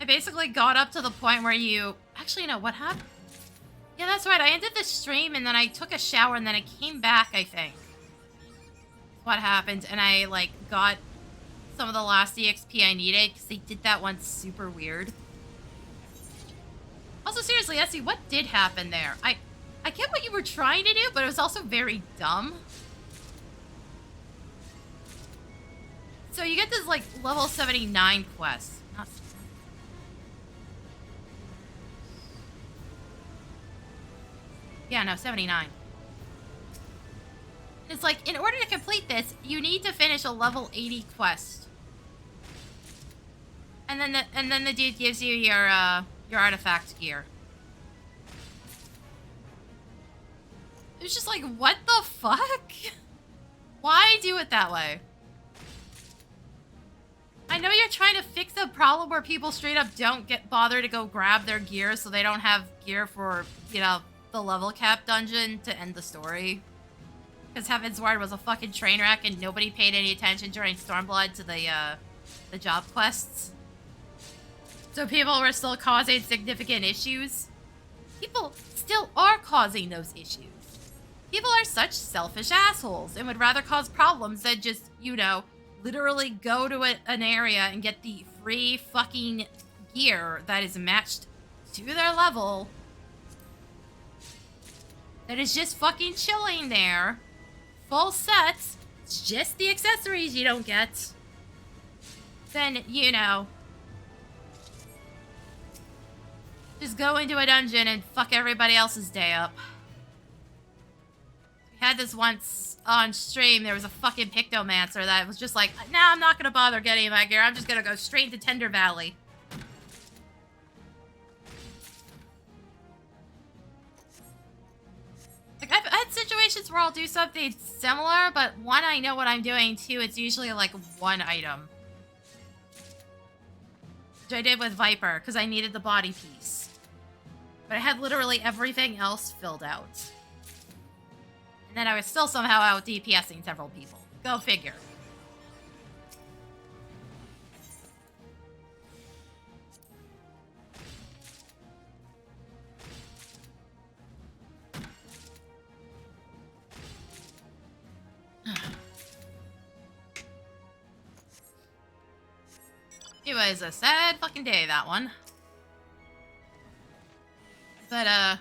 I basically got up to the point where you... Actually, no, what happened? Yeah, that's right. I ended the stream and then I took a shower and then I came back, I think. What happened. And I, like, got some of the last EXP I needed because they did that one super weird. Also, seriously, Essie, what did happen there? I get what you were trying to do, but it was also very dumb. So you get this, like, level 79 quest. Not... Yeah, no, 79. It's like, in order to complete this, you need to finish a level 80 quest. And then the dude gives you your artifact gear. It was just like, what the fuck? Why do it that way? I know you're trying to fix a problem where people straight up don't bother to go grab their gear so they don't have gear for, you know, the level cap dungeon to end the story. Because Heaven's Ward was a fucking train wreck and nobody paid any attention during Stormblood to the job quests. So people were still causing significant issues. People still are causing those issues. People are such selfish assholes and would rather cause problems than just, you know, literally go to an area and get the free fucking gear that is matched to their level. That is just fucking chilling there. Full sets. It's just the accessories you don't get. Then, you know, just go into a dungeon and fuck everybody else's day up. We had this once on stream. There was a fucking Pictomancer that was just like, nah, I'm not gonna bother getting my gear. I'm just gonna go straight to Tender Valley. Like, I've had situations where I'll do something similar, but one, I know what I'm doing. Two, it's usually like one item. Which I did with Viper, because I needed the body piece. But I had literally everything else filled out. And then I was still somehow out DPSing several people. Go figure. It was a sad fucking day, that one. But,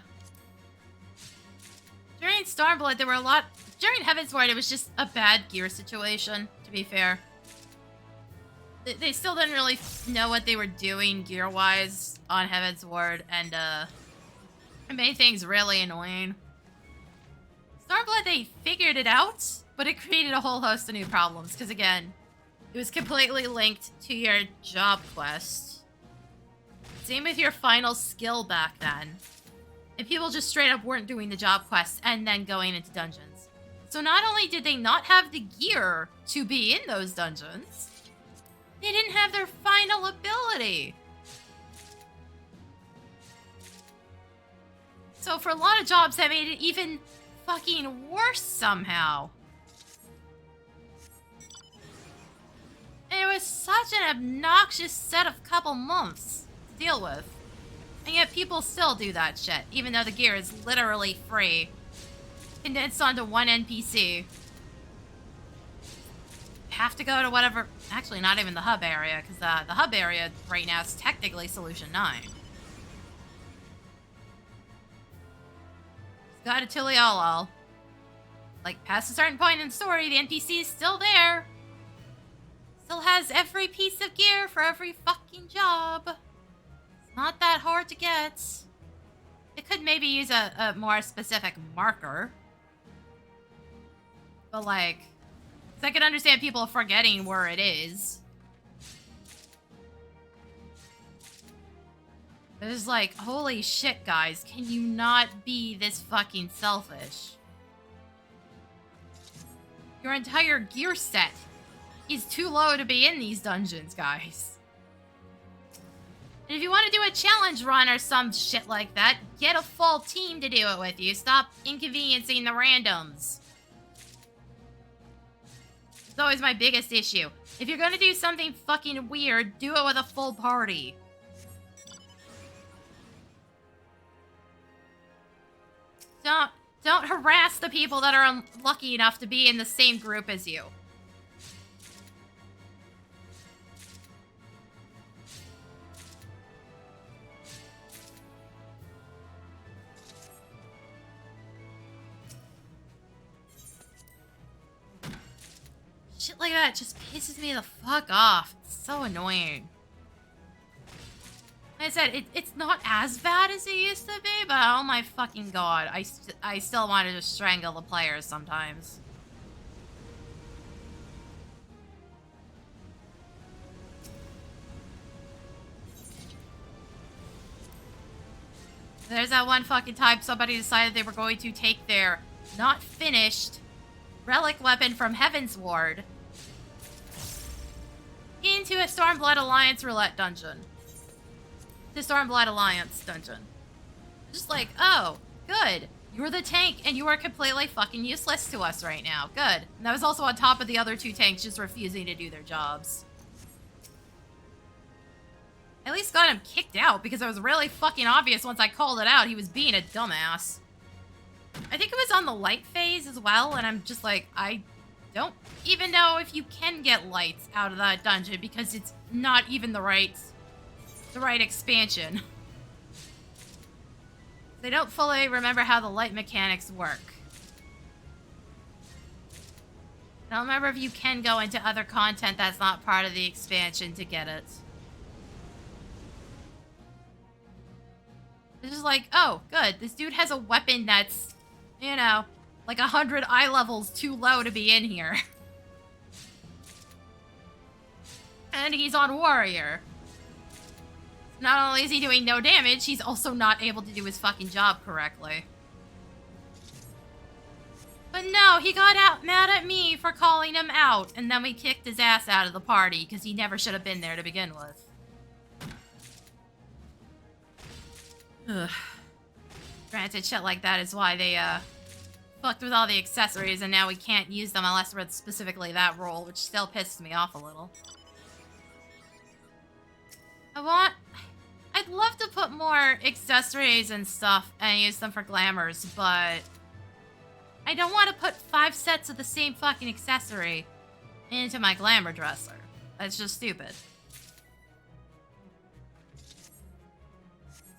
during Stormblood, there were a lot... During Heavensward, it was just a bad gear situation, to be fair. They still didn't really know what they were doing gear-wise on Heavensward, and, it made things really annoying. Stormblood, they figured it out, but it created a whole host of new problems, because, again, it was completely linked to your job quest. Same with your final skill back then. And people just straight up weren't doing the job quests and then going into dungeons. So not only did they not have the gear to be in those dungeons, they didn't have their final ability. So for a lot of jobs, that made it even fucking worse somehow. And it was such an obnoxious set of couple months to deal with. And yet people still do that shit, even though the gear is literally free. Condensed onto one NPC. Have to go to whatever... Actually, not even the hub area, because the hub area right now is technically Solution 9. Got to Tuliolol. Like, past a certain point in the story, the NPC is still there. Still has every piece of gear for every fucking job. It's not that hard to get. It could maybe use a more specific marker. But, like... I can understand people forgetting where it is. It's like, holy shit, guys. Can you not be this fucking selfish? Your entire gear set is too low to be in these dungeons, guys. And if you want to do a challenge run or some shit like that, get a full team to do it with you. Stop inconveniencing the randoms. It's always my biggest issue. If you're gonna do something fucking weird, do it with a full party. Don't harass the people that are unlucky enough to be in the same group as you. Shit like that just pisses me the fuck off. It's so annoying. Like I said, it's not as bad as it used to be, but oh my fucking god, I still want to just strangle the players sometimes. There's that one fucking time somebody decided they were going to take their not finished relic weapon from Heavensward into a Stormblood Alliance roulette dungeon. The Stormblood Alliance dungeon. Just like, oh, good. You're the tank, and you are completely fucking useless to us right now. Good. And that was also on top of the other two tanks just refusing to do their jobs. At least got him kicked out, because it was really fucking obvious once I called it out he was being a dumbass. I think it was on the light phase as well, and I'm just like, I don't even know if you can get lights out of that dungeon, because it's not even the right expansion. They don't fully remember how the light mechanics work. I don't remember if you can go into other content that's not part of the expansion to get it. It's just like, oh, good. This dude has a weapon that's, you know, like 100 eye levels too low to be in here. And he's on warrior. Not only is he doing no damage, he's also not able to do his fucking job correctly. But no, he got mad at me for calling him out, and then we kicked his ass out of the party, because he never should have been there to begin with. Ugh. Granted, shit like that is why they, fucked with all the accessories, and now we can't use them unless we're specifically that role, which still pisses me off a little. I'd love to put more accessories and stuff and use them for glamours, but I don't want to put 5 sets of the same fucking accessory into my glamour dresser. That's just stupid.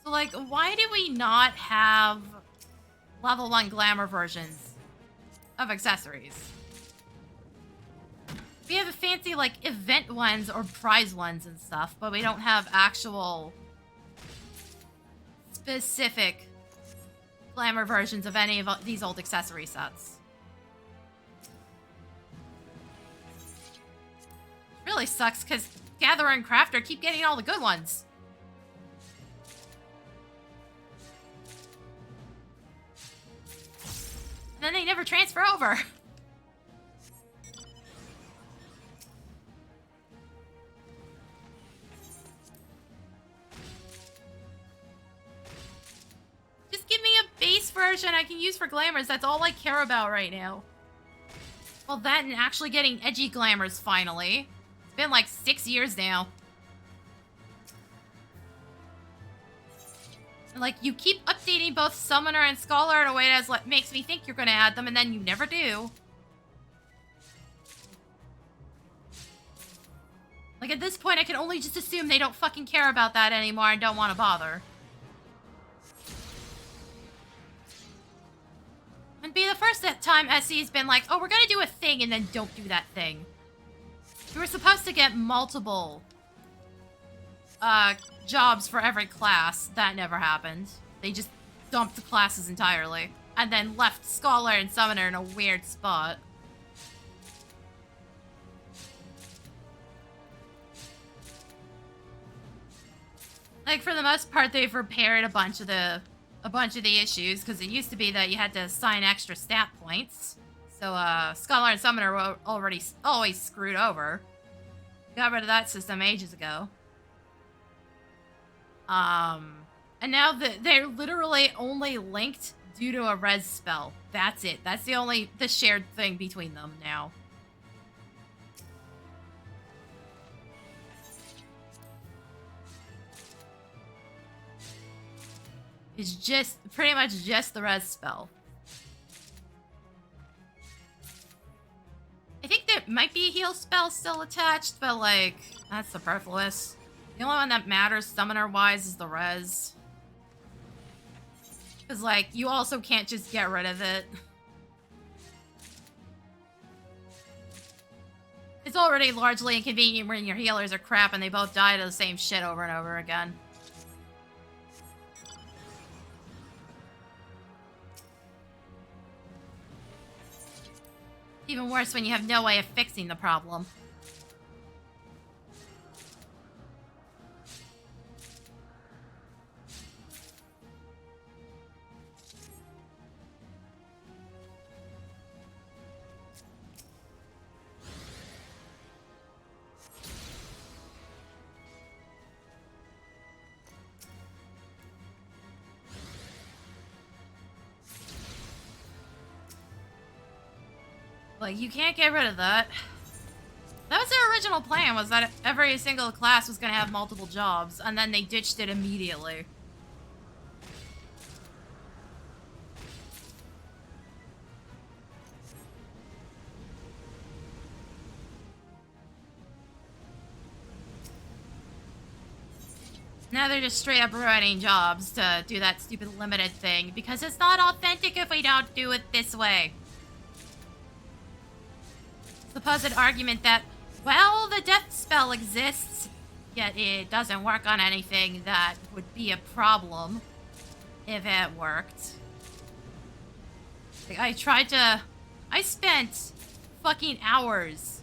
So, like, why do we not have level 1 glamour versions of accessories? We have a fancy, like, event ones or prize ones and stuff, but we don't have actual specific glamour versions of any of these old accessory sets. Really sucks because Gatherer and Crafter keep getting all the good ones. And then they never transfer over. Just give me a base version I can use for glamours. That's all I care about right now. Well, that and actually getting edgy glamours finally. It's been like 6 years now. And like, you keep updating both Summoner and Scholar in a way that makes me think you're going to add them, and then you never do. Like, at this point, I can only just assume they don't fucking care about that anymore and don't want to bother. And be the first time SC's been like, oh, we're gonna do a thing, and then don't do that thing. We were supposed to get multiple jobs for every class. That never happened. They just dumped the classes entirely. And then left Scholar and Summoner in a weird spot. Like, for the most part, they've repaired a bunch of the issues, because it used to be that you had to assign extra stat points. So, Scholar and Summoner were always screwed over. Got rid of that system ages ago. And now they're literally only linked due to a res spell. That's it. That's the shared thing between them now. It's just pretty much just the res spell. I think there might be a heal spell still attached, but like, that's superfluous. The only one that matters summoner-wise is the res. Because like, you also can't just get rid of it. It's already largely inconvenient when your healers are crap and they both die to the same shit over and over again. Even worse when you have no way of fixing the problem. Like, you can't get rid of that. That was their original plan, was that every single class was going to have multiple jobs, and then they ditched it immediately. Now they're just straight up writing jobs to do that stupid limited thing, because it's not authentic if we don't do it this way. Supposed argument that, well, the death spell exists, yet it doesn't work on anything that would be a problem if it worked. Like, I spent fucking hours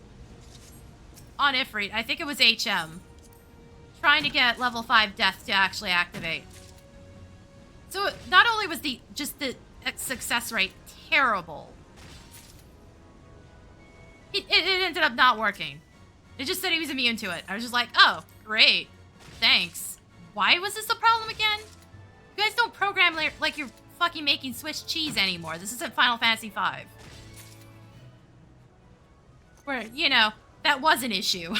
on Ifrit, I think it was HM, trying to get level 5 death to actually activate. So not only was the success rate terrible, it ended up not working. It just said he was immune to it. I was just like, oh, great. Thanks. Why was this a problem again? You guys don't program like you're fucking making Swiss cheese anymore. This isn't Final Fantasy V. Where, you know, that was an issue.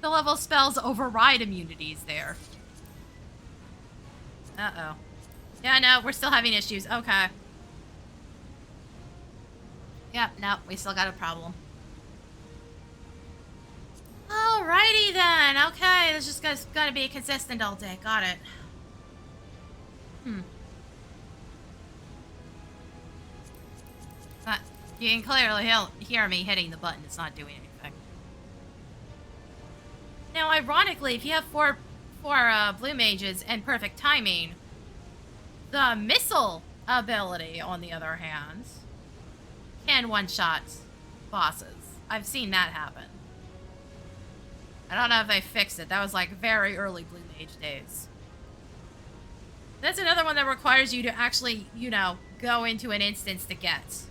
The level spells override immunities there. Uh-oh. Yeah, no, we're still having issues. Okay. Yep, no, we still got a problem. Alrighty then. Okay, this just gotta be consistent all day. Got it. Hmm. You can clearly hear me hitting the button. It's not doing anything. Now, ironically, if you have four blue mages and perfect timing, the missile ability, on the other hand, can one-shot bosses. I've seen that happen. I don't know if they fixed it. That was like very early blue mage days. That's another one that requires you to actually, you know, go into an instance to get.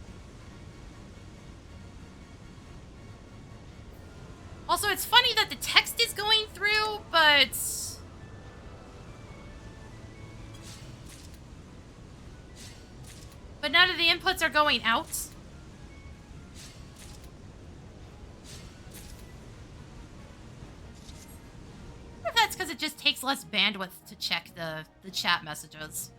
Also, it's funny that the text is going through, but... none of the inputs are going out. I wonder if that's because it just takes less bandwidth to check the chat messages.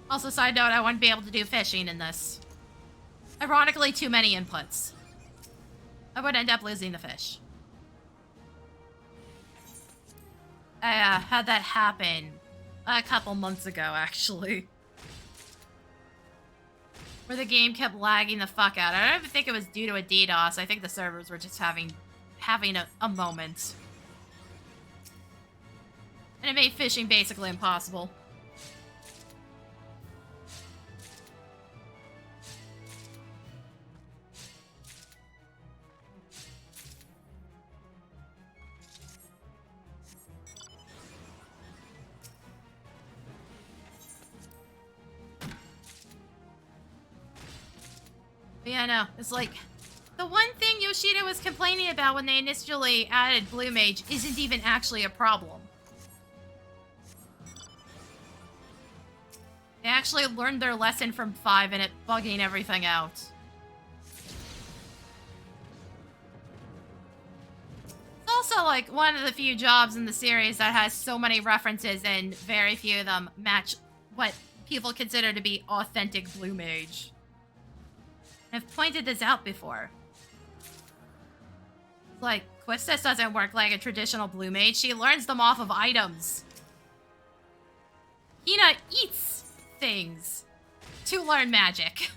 Also, side note, I wouldn't be able to do fishing in this. Ironically, too many inputs. I would end up losing the fish. I had that happen a couple months ago, actually. Where the game kept lagging the fuck out. I don't even think it was due to a DDoS. I think the servers were just having a moment. And it made fishing basically impossible. Yeah, I know. It's like, the one thing Yoshida was complaining about when they initially added Blue Mage isn't even actually a problem. They actually learned their lesson from 5 and it bugging everything out. It's also like one of the few jobs in the series that has so many references and very few of them match what people consider to be authentic Blue Mage. I've pointed this out before. Like, Quistis doesn't work like a traditional Blue Mage. She learns them off of items. Hina eats things to learn magic.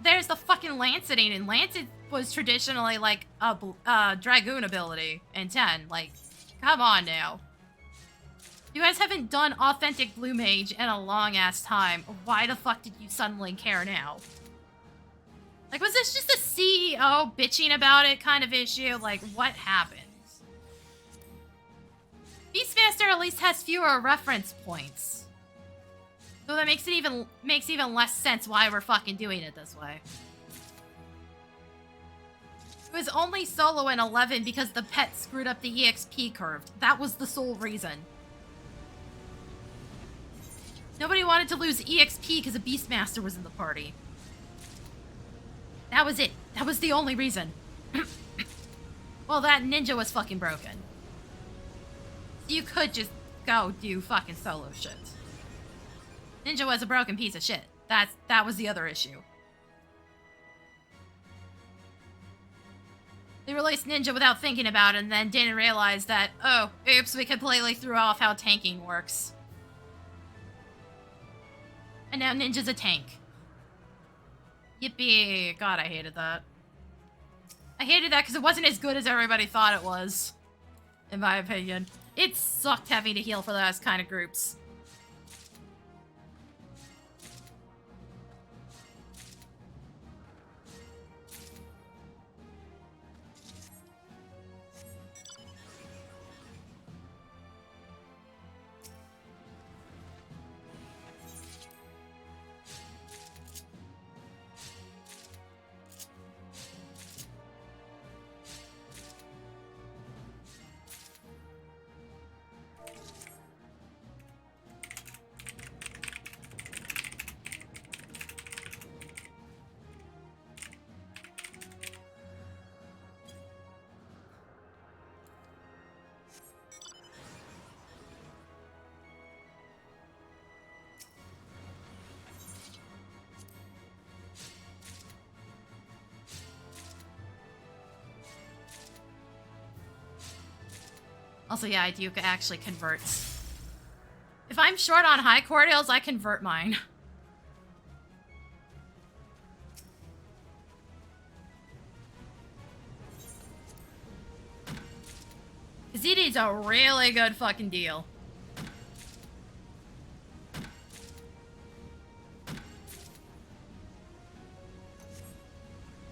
There's the fucking Lancing, and Lancet was traditionally like a Dragoon ability in 10. Like, come on now. You guys haven't done authentic Blue Mage in a long-ass time. Why the fuck did you suddenly care now? Like, was this just a CEO bitching about it kind of issue? Like, what happened? Beastmaster at least has fewer reference points. So that makes even less sense why we're fucking doing it this way. It was only solo in 11 because the pet screwed up the EXP curve. That was the sole reason. Nobody wanted to lose EXP because a Beastmaster was in the party. That was it. That was the only reason. Well, that ninja was fucking broken. So you could just go do fucking solo shit. Ninja was a broken piece of shit. That was the other issue. They released Ninja without thinking about it and then didn't realize that, oh, oops, we completely threw off how tanking works. And now Ninja's a tank. Yippee. God, I hated that. I hated that because it wasn't as good as everybody thought it was. In my opinion. It sucked having to heal for those kind of groups. Also, yeah, I do actually convert. If I'm short on high cordials, I convert mine. ZD's a really good fucking deal.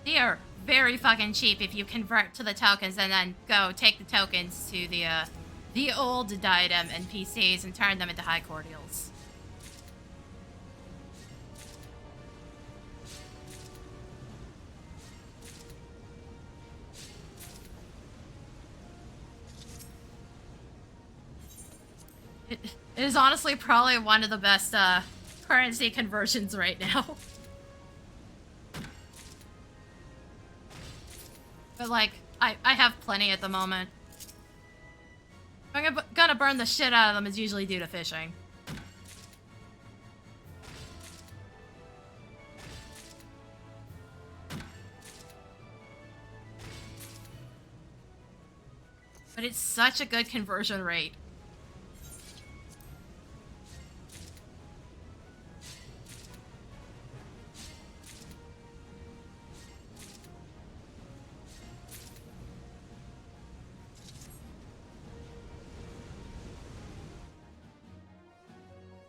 They are very fucking cheap if you convert to the tokens and then go take the tokens to the old Diadem NPCs and turn them into high cordials. It is honestly probably one of the best currency conversions right now. But like, I have plenty at the moment. If I'm gonna burn the shit out of them, it's usually due to fishing. But it's such a good conversion rate.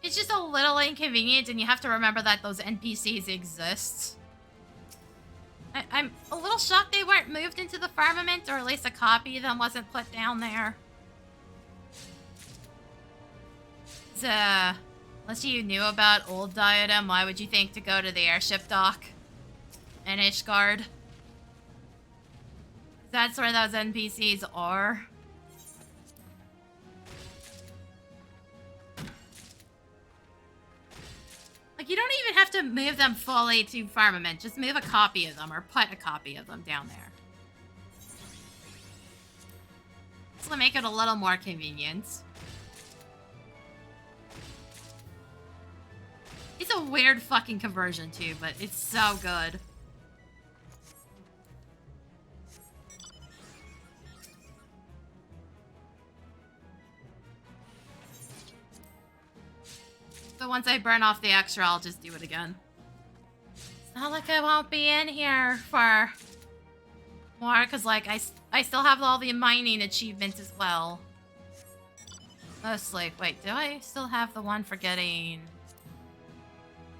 It's just a little inconvenient, and you have to remember that those NPCs exist. I'm a little shocked they weren't moved into the firmament, or at least a copy of them wasn't put down there. Unless you knew about old Diadem, why would you think to go to the airship dock in Ishgard? That's where those NPCs are. Like, you don't even have to move them fully to firmament. Just move a copy of them, or put a copy of them down there. This will make it a little more convenient. It's a weird fucking conversion too, but it's so good. So once I burn off the extra, I'll just do it again. It's not like I won't be in here for more, because like I still have all the mining achievements as well. Mostly. Wait, do I still have the one for getting...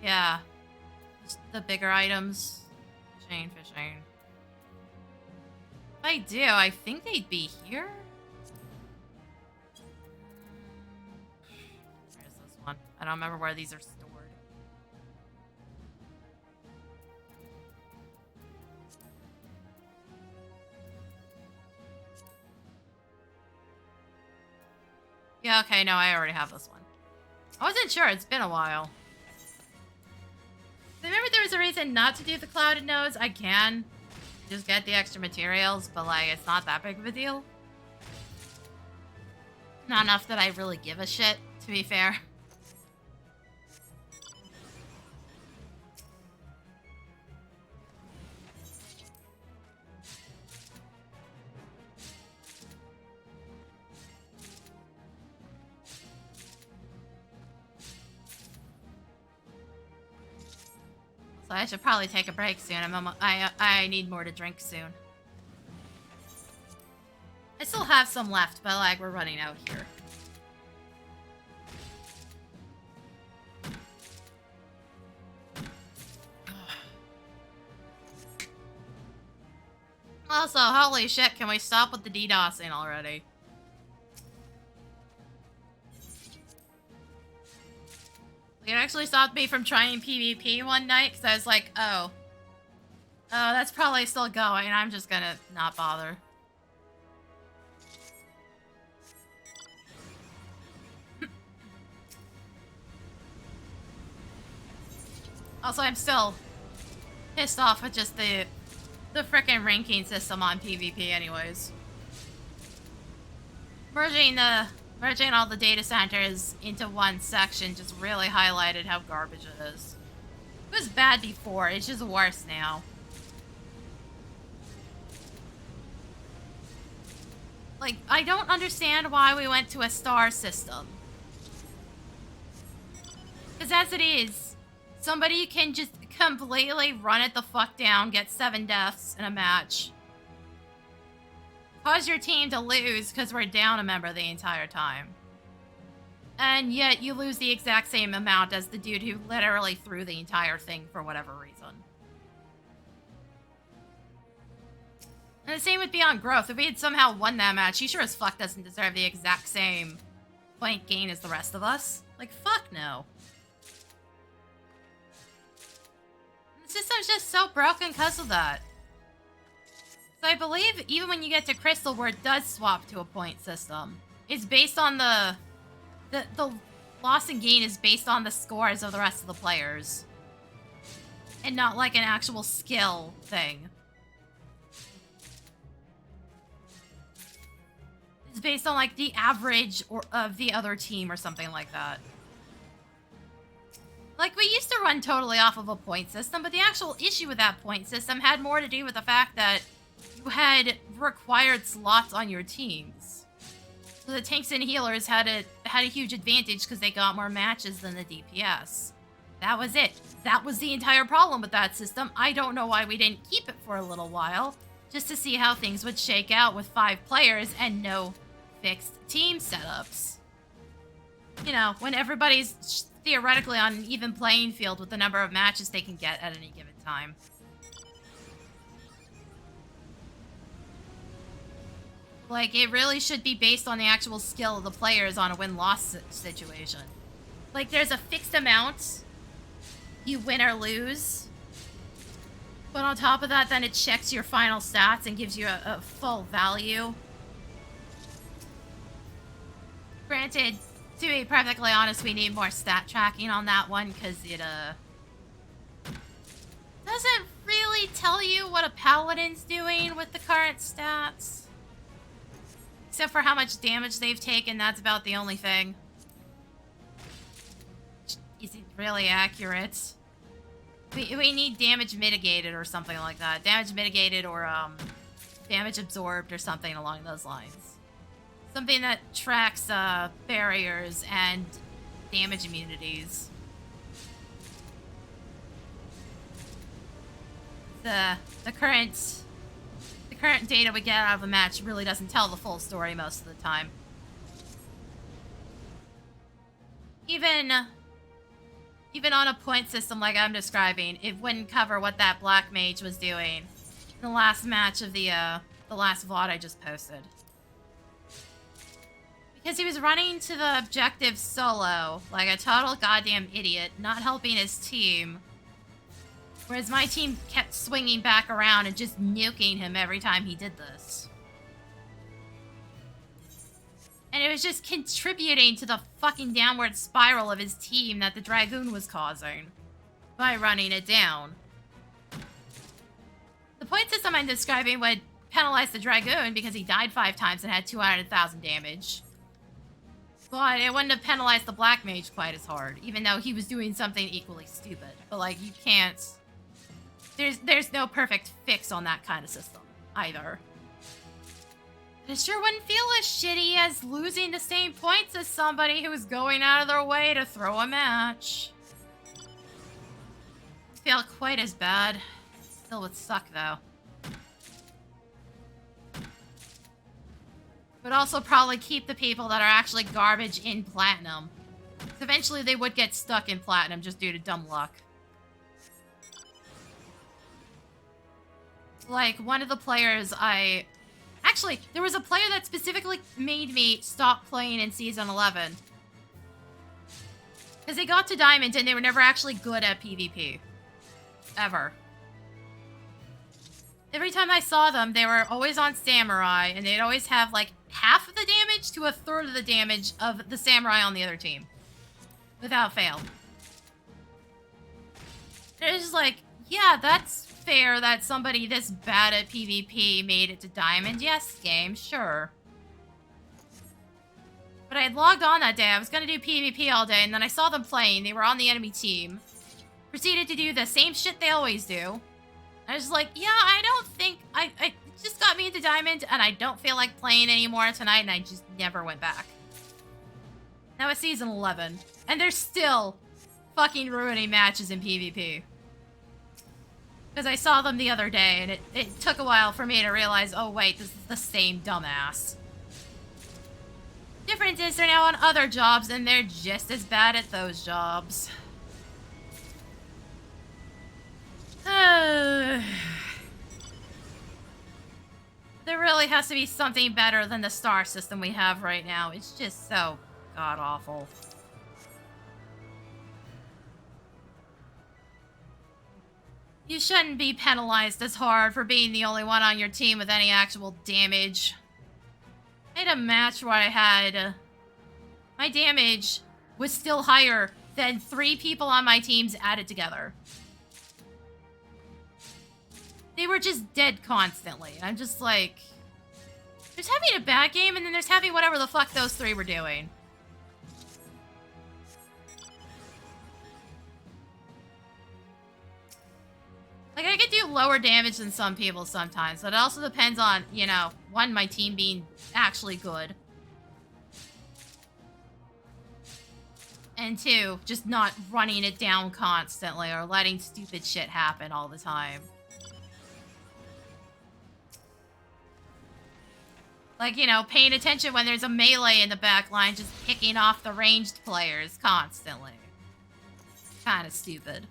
Yeah. Just the bigger items. Fishing. If I do, I think they'd be here. I don't remember where these are stored. Yeah, okay, no, I already have this one. I wasn't sure, it's been a while. Remember there was a reason not to do the clouded nodes? I can just get the extra materials, but like, it's not that big of a deal. Not enough that I really give a shit, to be fair. So I should probably take a break soon. I need more to drink soon. I still have some left, but like we're running out here. Also, holy shit, can we stop with the DDoSing already? It actually stopped me from trying PvP one night because I was like, oh, that's probably still going. I'm just gonna not bother. Also, I'm still pissed off with just the frickin' ranking system on PvP anyways. Merging all the data centers into one section just really highlighted how garbage it is. It was bad before, it's just worse now. Like, I don't understand why we went to a star system. Because as it is, somebody can just completely run it the fuck down, get 7 deaths in a match. Cause your team to lose because we're down a member the entire time. And yet you lose the exact same amount as the dude who literally threw the entire thing for whatever reason. And the same with Beyond Growth. If we had somehow won that match, he sure as fuck doesn't deserve the exact same point gain as the rest of us. Like, fuck no. The system's just so broken because of that. So I believe even when you get to Crystal, where it does swap to a point system, it's based on the loss and gain is based on the scores of the rest of the players. And not like an actual skill thing. It's based on like the average of the other team or something like that. Like, we used to run totally off of a point system, but the actual issue with that point system had more to do with the fact that you had required slots on your teams. So the tanks and healers had a huge advantage because they got more matches than the DPS. That was it. That was the entire problem with that system. I don't know why we didn't keep it for a little while, just to see how things would shake out with 5 players and no fixed team setups. You know, when everybody's theoretically on an even playing field with the number of matches they can get at any given time. Like, it really should be based on the actual skill of the players on a win-loss situation. Like, there's a fixed amount you win or lose. But on top of that, then it checks your final stats and gives you a full value. Granted, to be perfectly honest, we need more stat tracking on that one, because it, doesn't really tell you what a paladin's doing with the current stats. Except for how much damage they've taken, that's about the only thing. Which isn't really accurate. We need damage mitigated or something like that. Damage mitigated or, damage absorbed or something along those lines. Something that tracks, barriers and damage immunities. The current data we get out of a match really doesn't tell the full story most of the time. Even on a point system like I'm describing, it wouldn't cover what that black mage was doing in the last match of the last VOD I just posted. Because he was running to the objective solo, like a total goddamn idiot, not helping his team. Whereas my team kept swinging back around and just nuking him every time he did this. And it was just contributing to the fucking downward spiral of his team that the Dragoon was causing by running it down. The point system I'm describing would penalize the Dragoon because he died 5 times and had 200,000 damage. But it wouldn't have penalized the Black Mage quite as hard, even though he was doing something equally stupid. But, like, you can't... There's no perfect fix on that kind of system, either. It sure wouldn't feel as shitty as losing the same points as somebody who was going out of their way to throw a match. It felt quite as bad. Still would suck, though. Would also probably keep the people that are actually garbage in Platinum. Because eventually they would get stuck in Platinum just due to dumb luck. Like, one of the players Actually, there was a player that specifically made me stop playing in Season 11. Because they got to Diamond and they were never actually good at PvP. Ever. Every time I saw them, they were always on Samurai, and they'd always have, like, half of the damage to a third of the damage of the Samurai on the other team. Without fail. And it's just like, yeah, that's fair that somebody this bad at PvP made it to Diamond. Yes, game, sure. But I had logged on that day. I was going to do PvP all day, and then I saw them playing. They were on the enemy team. Proceeded to do the same shit they always do. I was like, yeah, I don't think... just got me into Diamond, and I don't feel like playing anymore tonight, and I just never went back. Now it's season 11, and they're still fucking ruining matches in PvP. Because I saw them the other day, and it took a while for me to realize, oh wait, this is the same dumbass. Difference is they're now on other jobs, and they're just as bad at those jobs. There really has to be something better than the star system we have right now. It's just so god-awful. You shouldn't be penalized as hard for being the only one on your team with any actual damage. I had a match where I had... my damage was still higher than 3 people on my teams added together. They were just dead constantly. I'm just like... there's having a bad game, and then there's having whatever the fuck those 3 were doing. Like, I could do lower damage than some people sometimes, but it also depends on, you know, 1, my team being actually good. And 2, just not running it down constantly or letting stupid shit happen all the time. Like, you know, paying attention when there's a melee in the back line, just picking off the ranged players constantly. Kind of stupid.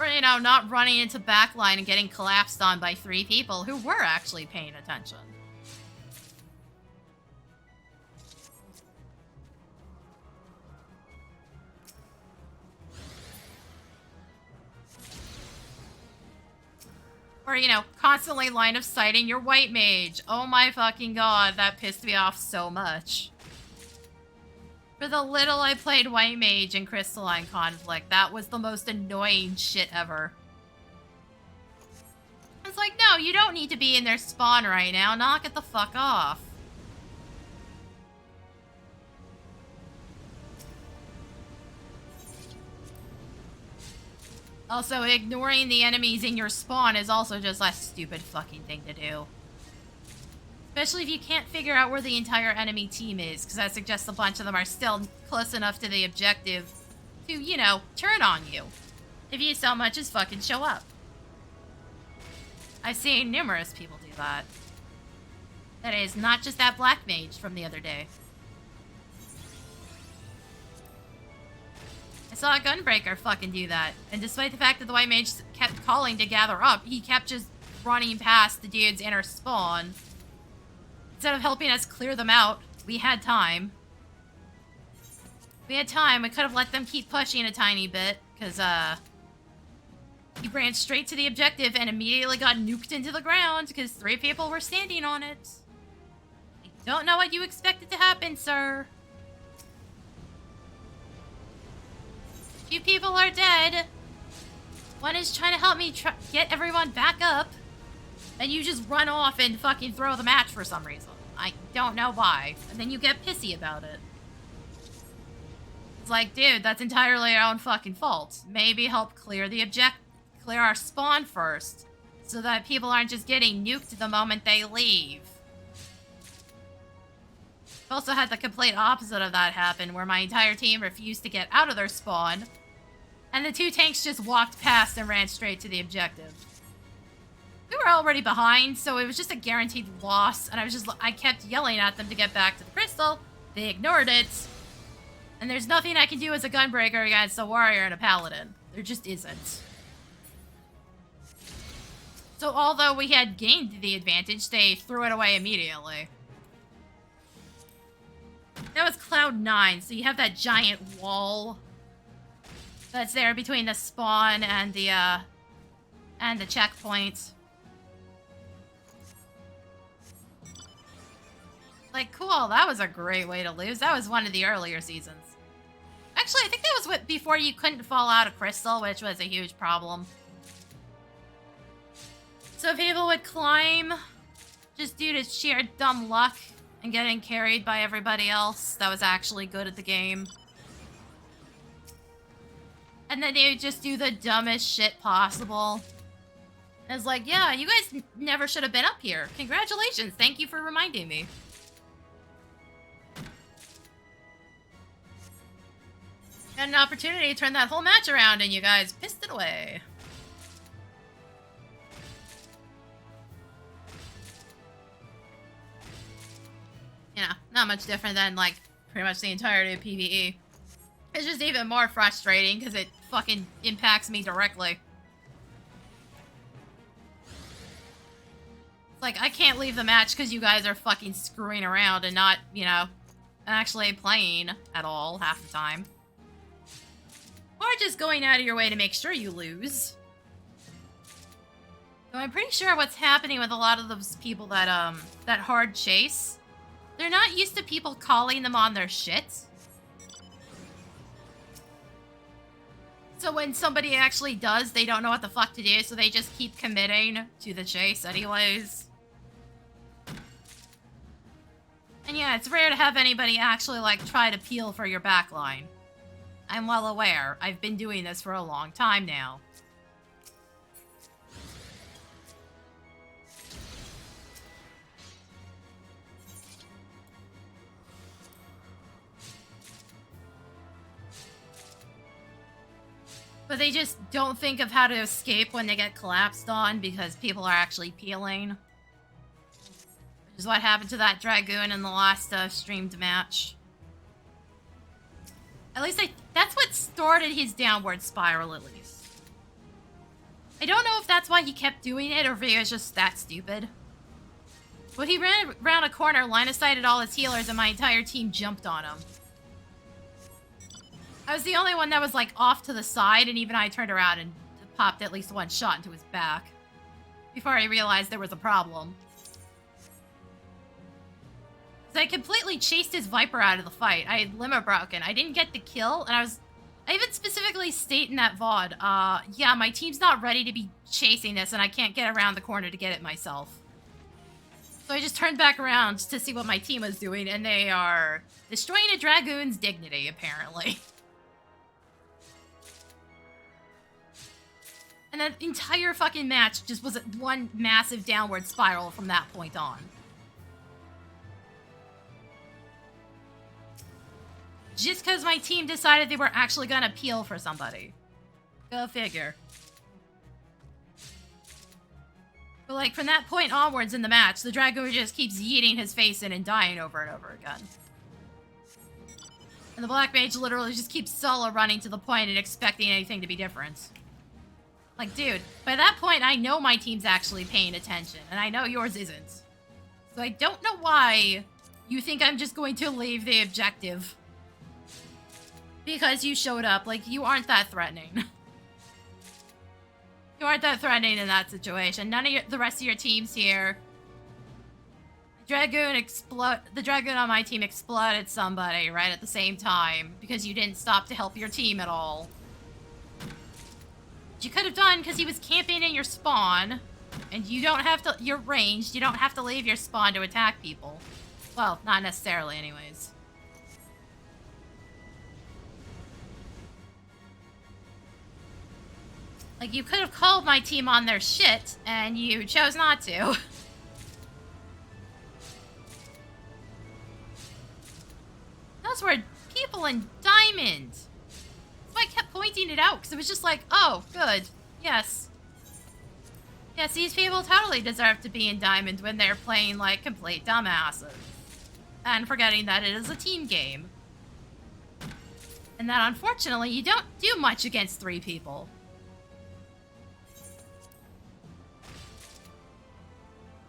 Or, you know, not running into backline and getting collapsed on by 3 people who were actually paying attention. Or, you know, constantly line of sighting your white mage. Oh my fucking god, that pissed me off so much. For the little I played white mage in Crystalline Conflict, that was the most annoying shit ever. It's like, no, you don't need to be in their spawn right now. Knock it the fuck off. Also, ignoring the enemies in your spawn is also just a stupid fucking thing to do. Especially if you can't figure out where the entire enemy team is, because that suggests a bunch of them are still close enough to the objective to, you know, turn on you. If you so much as fucking show up. I've seen numerous people do that. That is, not just that black mage from the other day. I saw a gunbreaker fucking do that, and despite the fact that the white mage kept calling to gather up, he kept just running past the dude's inner spawn. Instead of helping us clear them out, we had time. We had time, we could have let them keep pushing a tiny bit, because, he ran straight to the objective and immediately got nuked into the ground, because 3 people were standing on it. I don't know what you expected to happen, sir. 2 people are dead. 1 is trying to help me get everyone back up. And you just run off and fucking throw the match for some reason. I don't know why. And then you get pissy about it. It's like, dude, that's entirely our own fucking fault. Maybe help clear our spawn first. So that people aren't just getting nuked the moment they leave. I've also had the complete opposite of that happen, where my entire team refused to get out of their spawn. And the 2 tanks just walked past and ran straight to the objective. We were already behind, so it was just a guaranteed loss, and I kept yelling at them to get back to the crystal. They ignored it. And there's nothing I can do as a gunbreaker against a warrior and a paladin. There just isn't. So although we had gained the advantage, they threw it away immediately. That was Cloud 9, so you have that giant wall that's there between the spawn and the checkpoint. Like, cool, that was a great way to lose. That was one of the earlier seasons. Actually, I think that was before you couldn't fall out of Crystal, which was a huge problem. So people would climb just due to sheer dumb luck and getting carried by everybody else that was actually good at the game. And then they would just do the dumbest shit possible. And it's like, yeah, you guys never should have been up here. Congratulations. Thank you for reminding me. Had an opportunity to turn that whole match around and you guys pissed it away. Yeah, not much different than, like, pretty much the entirety of PvE. It's just even more frustrating because it fucking impacts me directly. It's like, I can't leave the match because you guys are fucking screwing around and not, you know, actually playing at all half the time. Or just going out of your way to make sure you lose. So I'm pretty sure what's happening with a lot of those people that, that hard chase, they're not used to people calling them on their shit. So when somebody actually does, they don't know what the fuck to do, so they just keep committing to the chase anyways. And yeah, it's rare to have anybody actually, like, try to peel for your backline. I'm well aware. I've been doing this for a long time now. But they just don't think of how to escape when they get collapsed on because people are actually peeling. Which is what happened to that Dragoon in the last streamed match. At least that's what started his downward spiral, at least. I don't know if that's why he kept doing it or if he was just that stupid. But he ran around a corner, line of sighted all his healers, and my entire team jumped on him. I was the only one that was, like, off to the side, and even I turned around and popped at least one shot into his back. Before I realized there was a problem. So I completely chased his Viper out of the fight. I had limit broken. I didn't get the kill, and I even specifically state in that VOD, yeah, my team's not ready to be chasing this, and I can't get around the corner to get it myself. So I just turned back around to see what my team was doing, and they are destroying a Dragoon's dignity, apparently. And that entire fucking match just was one massive downward spiral from that point on. Just because my team decided they were actually gonna peel for somebody. Go figure. But like, from that point onwards in the match, the Dragoon just keeps yeeting his face in and dying over and over again. And the Black Mage literally just keeps solo running to the point and expecting anything to be different. Like, dude, by that point, I know my team's actually paying attention, and I know yours isn't. So I don't know why you think I'm just going to leave the objective. Because you showed up. Like, you aren't that threatening. You aren't that threatening in that situation. None of the rest of your team's here. The Dragoon on my team exploded somebody right at the same time because you didn't stop to help your team at all. You could have done because he was camping in your spawn, and you don't have to. You're ranged. You don't have to leave your spawn to attack people. Well, not necessarily, anyways. Like, you could have called my team on their shit, and you chose not to. Those were people in Diamond. I kept pointing it out because it was just like, oh, good. Yes. Yes, these people totally deserve to be in Diamond when they're playing like complete dumbasses. And forgetting that it is a team game. And that unfortunately you don't do much against 3 people.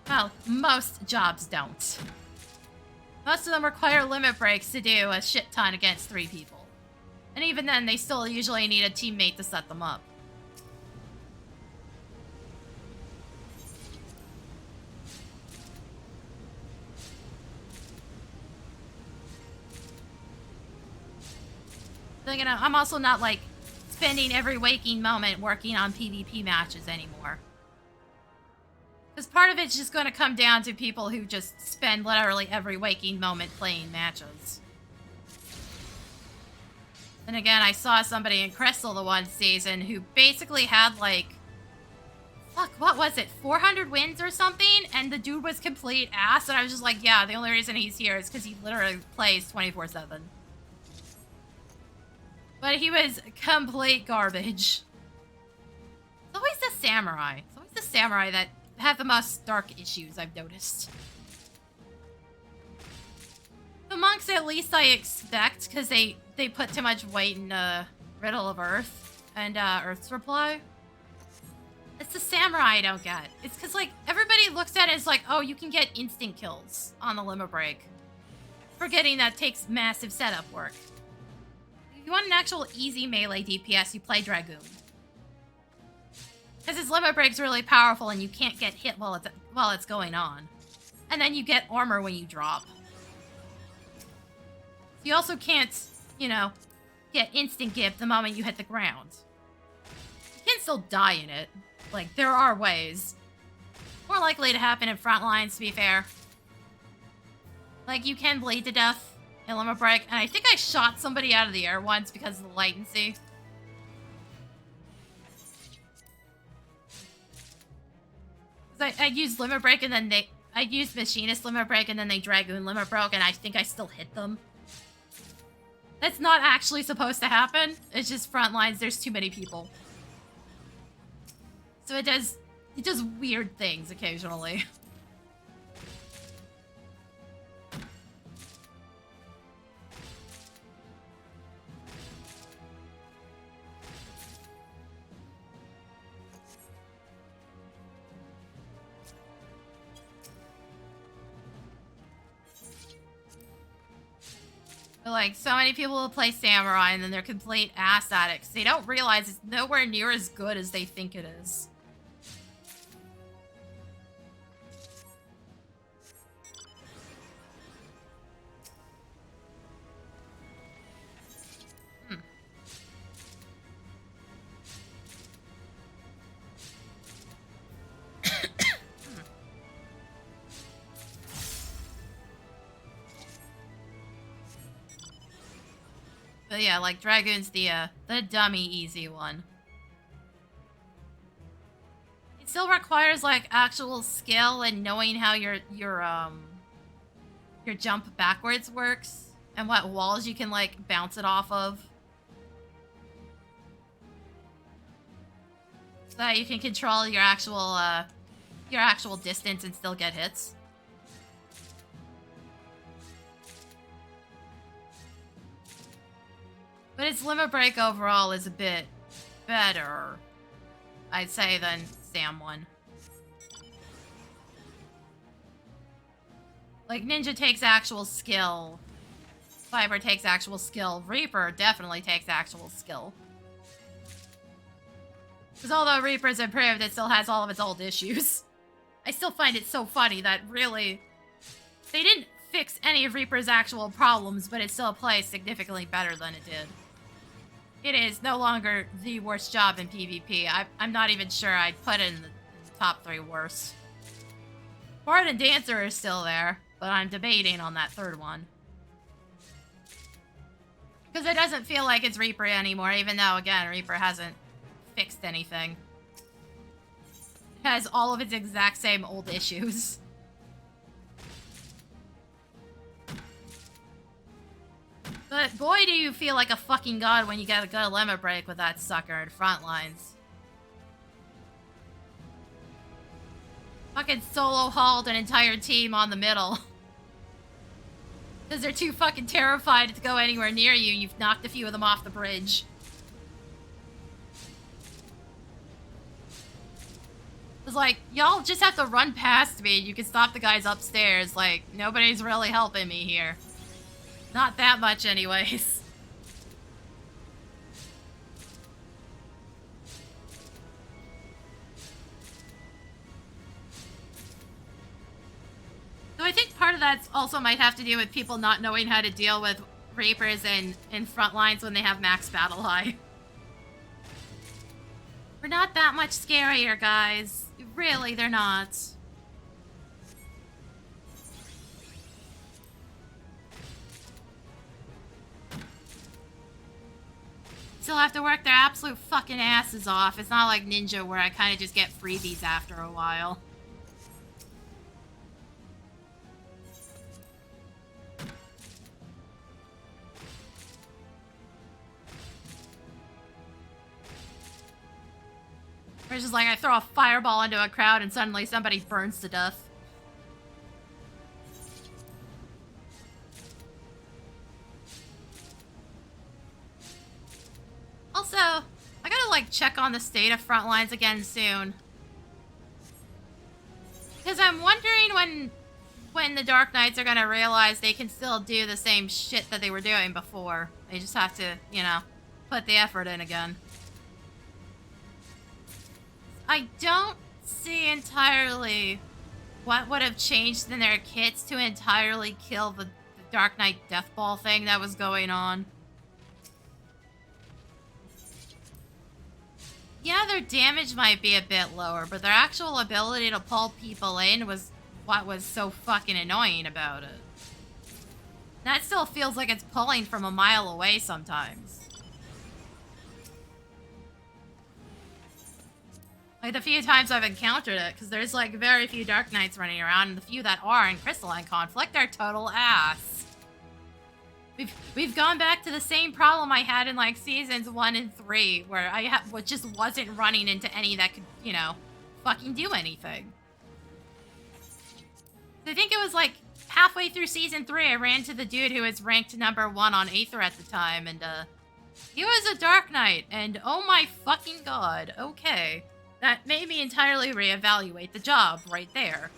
Well, most jobs don't. Most of them require limit breaks to do a shit ton against 3 people. And even then, they still usually need a teammate to set them up. So, you know, I'm also not, like, spending every waking moment working on PvP matches anymore. Because part of it's just going to come down to people who just spend literally every waking moment playing matches. And again, I saw somebody in Crystal the one season who basically had, like, fuck, what was it? 400 wins or something? And the dude was complete ass, and I was just like, yeah, the only reason he's here is because he literally plays 24/7. But he was complete garbage. It's always the samurai. It's always the samurai that have the most dark issues, I've noticed. The monks, at least I expect, because they put too much weight in Riddle of Earth and Earth's Reply. It's the samurai I don't get. It's because, like, everybody looks at it as like, oh, you can get instant kills on the limit break. Forgetting that takes massive setup work. If you want an actual easy melee DPS, you play Dragoon. Because his limit break's really powerful and you can't get hit while it's going on. And then you get armor when you drop. You also can't, you know, get instant gip the moment you hit the ground. You can still die in it. Like, there are ways. More likely to happen in front lines, to be fair. Like, you can bleed to death in limit break, and I think I shot somebody out of the air once because of the latency. I used limit break and then I used machinist limit break and then they dragoon limit broke, and I think I still hit them. That's not actually supposed to happen. It's just front lines. There's too many people. So it does weird things occasionally. But like, so many people will play Samurai and then they're complete ass addicts. They don't realize it's nowhere near as good as they think it is. But yeah, like, Dragoon's the dummy easy one. It still requires, like, actual skill and knowing how your jump backwards works and what walls you can, like, bounce it off of. So that you can control your actual distance and still get hits. But its limit break overall is a bit better, I'd say, than Sam 1. Like, Ninja takes actual skill. Fiber takes actual skill. Reaper definitely takes actual skill. Because although Reaper's improved, it still has all of its old issues. I still find it so funny that really... They didn't fix any of Reaper's actual problems, but it still plays significantly better than it did. It is no longer the worst job in PvP. I'm not even sure I'd put it in the top 3 worst. Bard and Dancer are still there, but I'm debating on that third one. Because it doesn't feel like it's Reaper anymore, even though, again, Reaper hasn't fixed anything. It has all of its exact same old issues. But boy, do you feel like a fucking god when you get a good limit break with that sucker in front lines. Fucking solo hauled an entire team on the middle. Because they're too fucking terrified to go anywhere near you. You've knocked a few of them off the bridge. It's like, y'all just have to run past me and you can stop the guys upstairs. Like, nobody's really helping me here. Not that much, anyways. So I think part of that also might have to do with people not knowing how to deal with Reapers in front lines when they have max battle high. We're not that much scarier, guys. Really, they're not. still have to work their absolute fucking asses off. It's not like Ninja where I kind of just get freebies after a while. It's just like I throw a fireball into a crowd and suddenly somebody burns to death. Also, I gotta like check on the state of Frontlines again soon. Because I'm wondering when the Dark Knights are gonna realize they can still do the same shit that they were doing before. They just have to, you know, put the effort in again. I don't see entirely what would have changed in their kits to entirely kill the Dark Knight Death Ball thing that was going on. Yeah, their damage might be a bit lower, but their actual ability to pull people in was what was so fucking annoying about it. That still feels like it's pulling from a mile away sometimes. Like, the few times I've encountered it, because there's, like, very few Dark Knights running around, and the few that are in Crystalline Conflict are total ass. We've gone back to the same problem I had in, like, Seasons 1 and 3, where I just wasn't running into any that could, you know, fucking do anything. I think it was, like, halfway through Season 3, I ran to the dude who was ranked #1 on Aether at the time, and, he was a Dark Knight, and oh my fucking god, okay. That made me entirely reevaluate the job right there.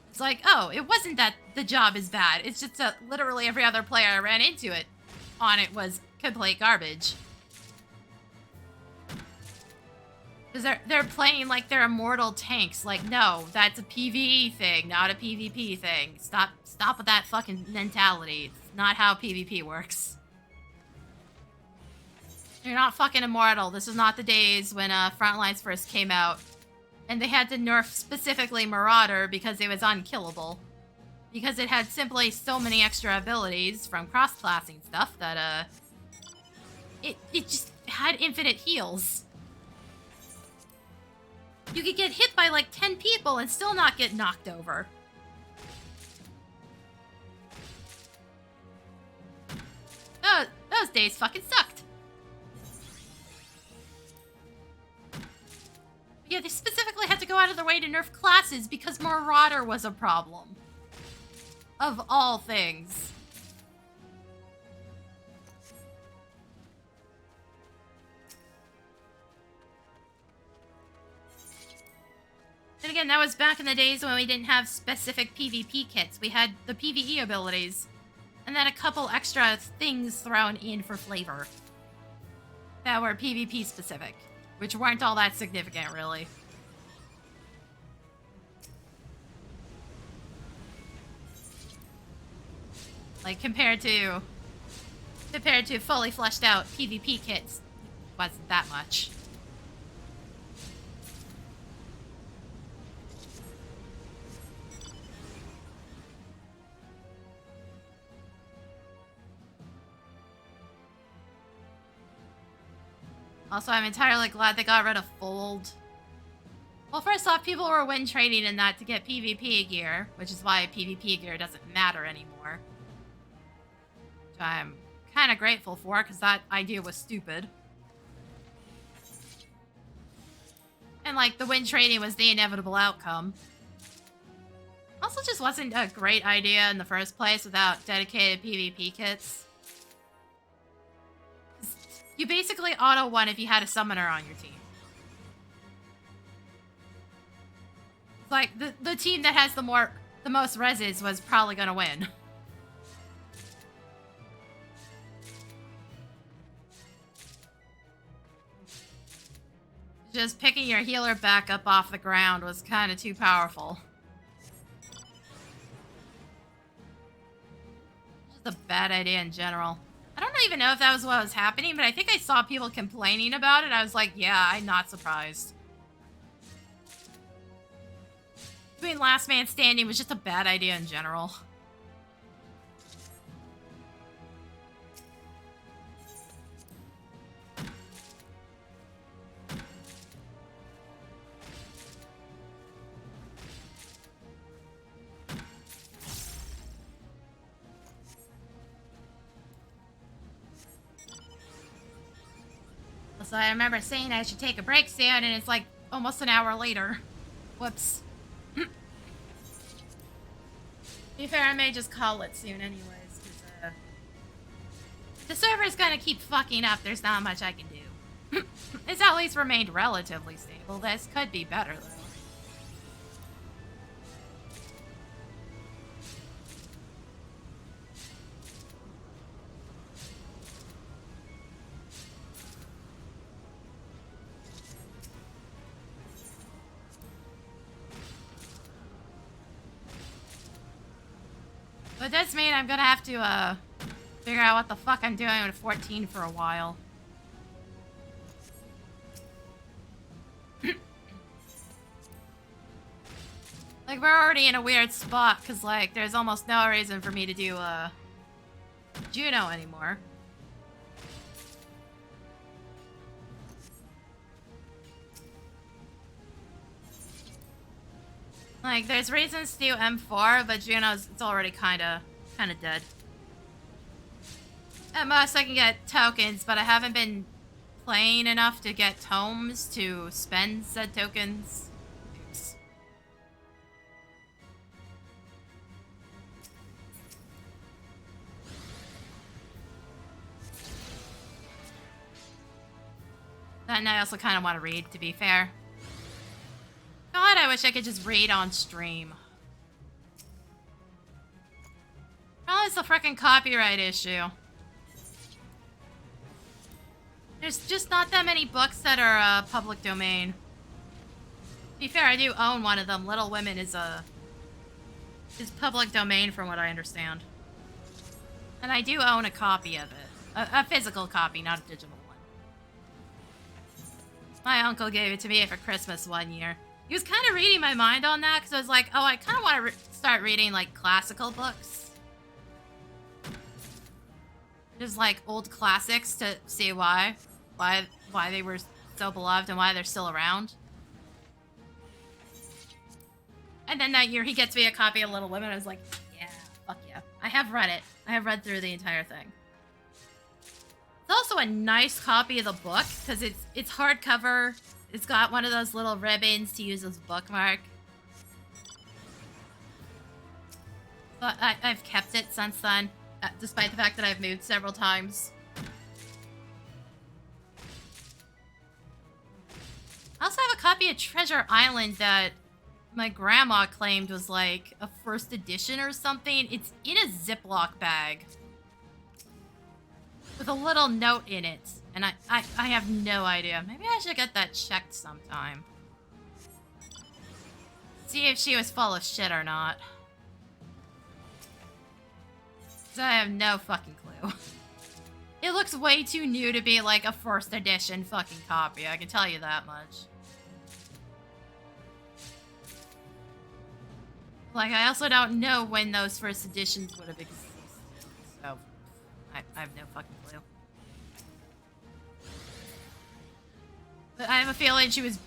It's like, oh, it wasn't that the job is bad. It's just that literally every other player I ran into it on it was complete garbage. Because they're playing like they're immortal tanks. Like, no, that's a PvE thing, not a PvP thing. Stop with that fucking mentality. It's not how PvP works. You're not fucking immortal. This is not the days when Frontlines first came out. And they had to nerf specifically Marauder because it was unkillable. Because it had simply so many extra abilities from cross-classing stuff that, it just had infinite heals. You could get hit by like 10 people and still not get knocked over. Those days fucking sucked. Yeah, they specifically had to go out of their way to nerf classes because Marauder was a problem. Of all things. And again, that was back in the days when we didn't have specific PvP kits. We had the PvE abilities. And then a couple extra things thrown in for flavor. That were PvP specific. Which weren't all that significant, really. Like, compared to fully fleshed out PvP kits, wasn't that much. Also, I'm entirely glad they got rid of Fold. Well, first off, people were win trading in that to get PvP gear, which is why PvP gear doesn't matter anymore. Which I'm kind of grateful for, because that idea was stupid. And, like, the win trading was the inevitable outcome. Also, just wasn't a great idea in the first place without dedicated PvP kits. You basically auto-won if you had a summoner on your team. It's like, the team that has the most reses was probably gonna win. Just picking your healer back up off the ground was kind of too powerful. Just a bad idea in general. I don't even know if that was what was happening, but I think I saw people complaining about it. I was like, yeah, I'm not surprised. Doing Last Man Standing was just a bad idea in general. Also, I remember saying I should take a break soon, and it's like almost an hour later. Whoops. To be fair, I may just call it soon anyways, because the server's gonna keep fucking up. There's not much I can do. It's at least remained relatively stable. This could be better, though. But does mean I'm gonna have to, figure out what the fuck I'm doing with 14 for a while. Like, we're already in a weird spot, because, like, there's almost no reason for me to do, Juno anymore. Like, there's reasons to do M4, but Juno's, it's already kinda dead. At most, I can get tokens, but I haven't been playing enough to get tomes to spend said tokens. Oops. And I also kind of want to read, to be fair. God, I wish I could just read on stream. Oh, it's a frickin' copyright issue. There's just not that many books that are public domain. To be fair, I do own one of them. Little Women is public domain from what I understand. And I do own a copy of it. A physical copy, not a digital one. My uncle gave it to me for Christmas one year. He was kind of reading my mind on that, because I was like, oh, I kind of want to start reading, like, classical books. Just, like, old classics to see why they were so beloved and why they're still around. And then that year, he gets me a copy of Little Women. I was like, yeah, fuck yeah. I have read it. I have read through the entire thing. It's also a nice copy of the book, because it's hardcover. It's got one of those little ribbons to use as a bookmark. But I've kept it since then, despite the fact that I've moved several times. I also have a copy of Treasure Island that my grandma claimed was like a first edition or something. It's in a Ziploc bag with a little note in it. And I have no idea. Maybe I should get that checked sometime. See if she was full of shit or not. 'Cause I have no fucking clue. It looks way too new to be like a first edition fucking copy, I can tell you that much. Like, I also don't know when those first editions would have existed. So, I have no fucking clue. But I have a feeling she was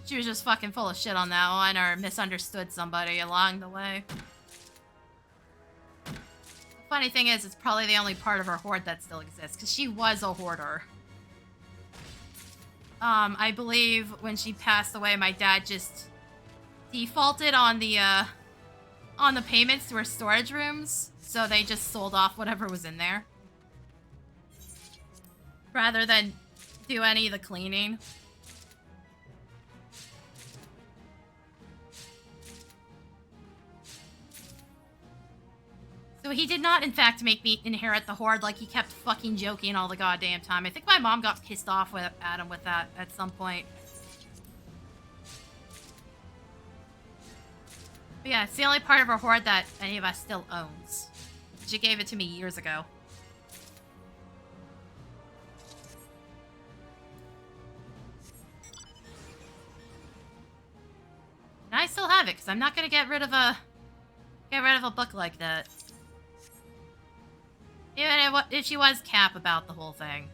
just fucking full of shit on that one, or misunderstood somebody along the way. The funny thing is, it's probably the only part of her hoard that still exists, because she was a hoarder. I believe when she passed away, my dad just defaulted on the payments to her storage rooms, so they just sold off whatever was in there. Rather than do any of the cleaning. So he did not, in fact, make me inherit the hoard like he kept fucking joking all the goddamn time. I think my mom got pissed off at him with that at some point. But yeah, it's the only part of her hoard that any of us still owns. She gave it to me years ago. And I still have it, because I'm not going to get rid of a book like that. Even if she was cap about the whole thing.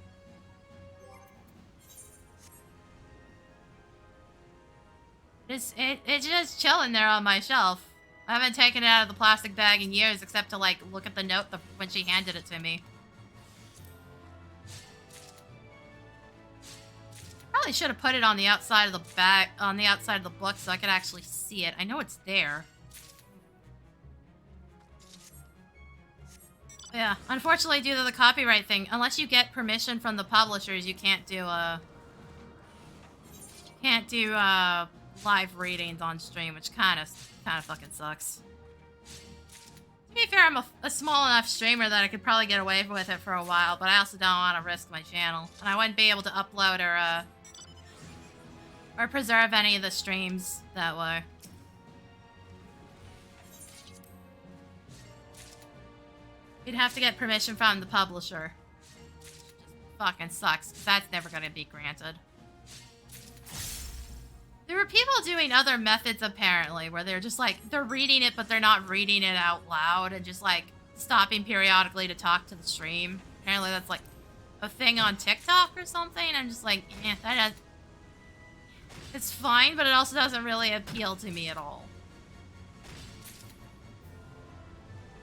It's just chilling there on my shelf. I haven't taken it out of the plastic bag in years, except to, like, look at the note when she handed it to me. Probably should have put it on the outside of the back, on the outside of the book so I could actually see it. I know it's there. Yeah, unfortunately due to the copyright thing, unless you get permission from the publishers, you can't do live readings on stream, which kind of fucking sucks. To be fair, I'm a small enough streamer that I could probably get away with it for a while, but I also don't want to risk my channel. And I wouldn't be able to upload or preserve any of the streams that way. You'd have to get permission from the publisher. Which just fucking sucks, because that's never going to be granted. There were people doing other methods, apparently, where they're just, like, they're reading it, but they're not reading it out loud, and just, like, stopping periodically to talk to the stream. Apparently that's, like, a thing on TikTok or something. I'm just like, it's fine, but it also doesn't really appeal to me at all.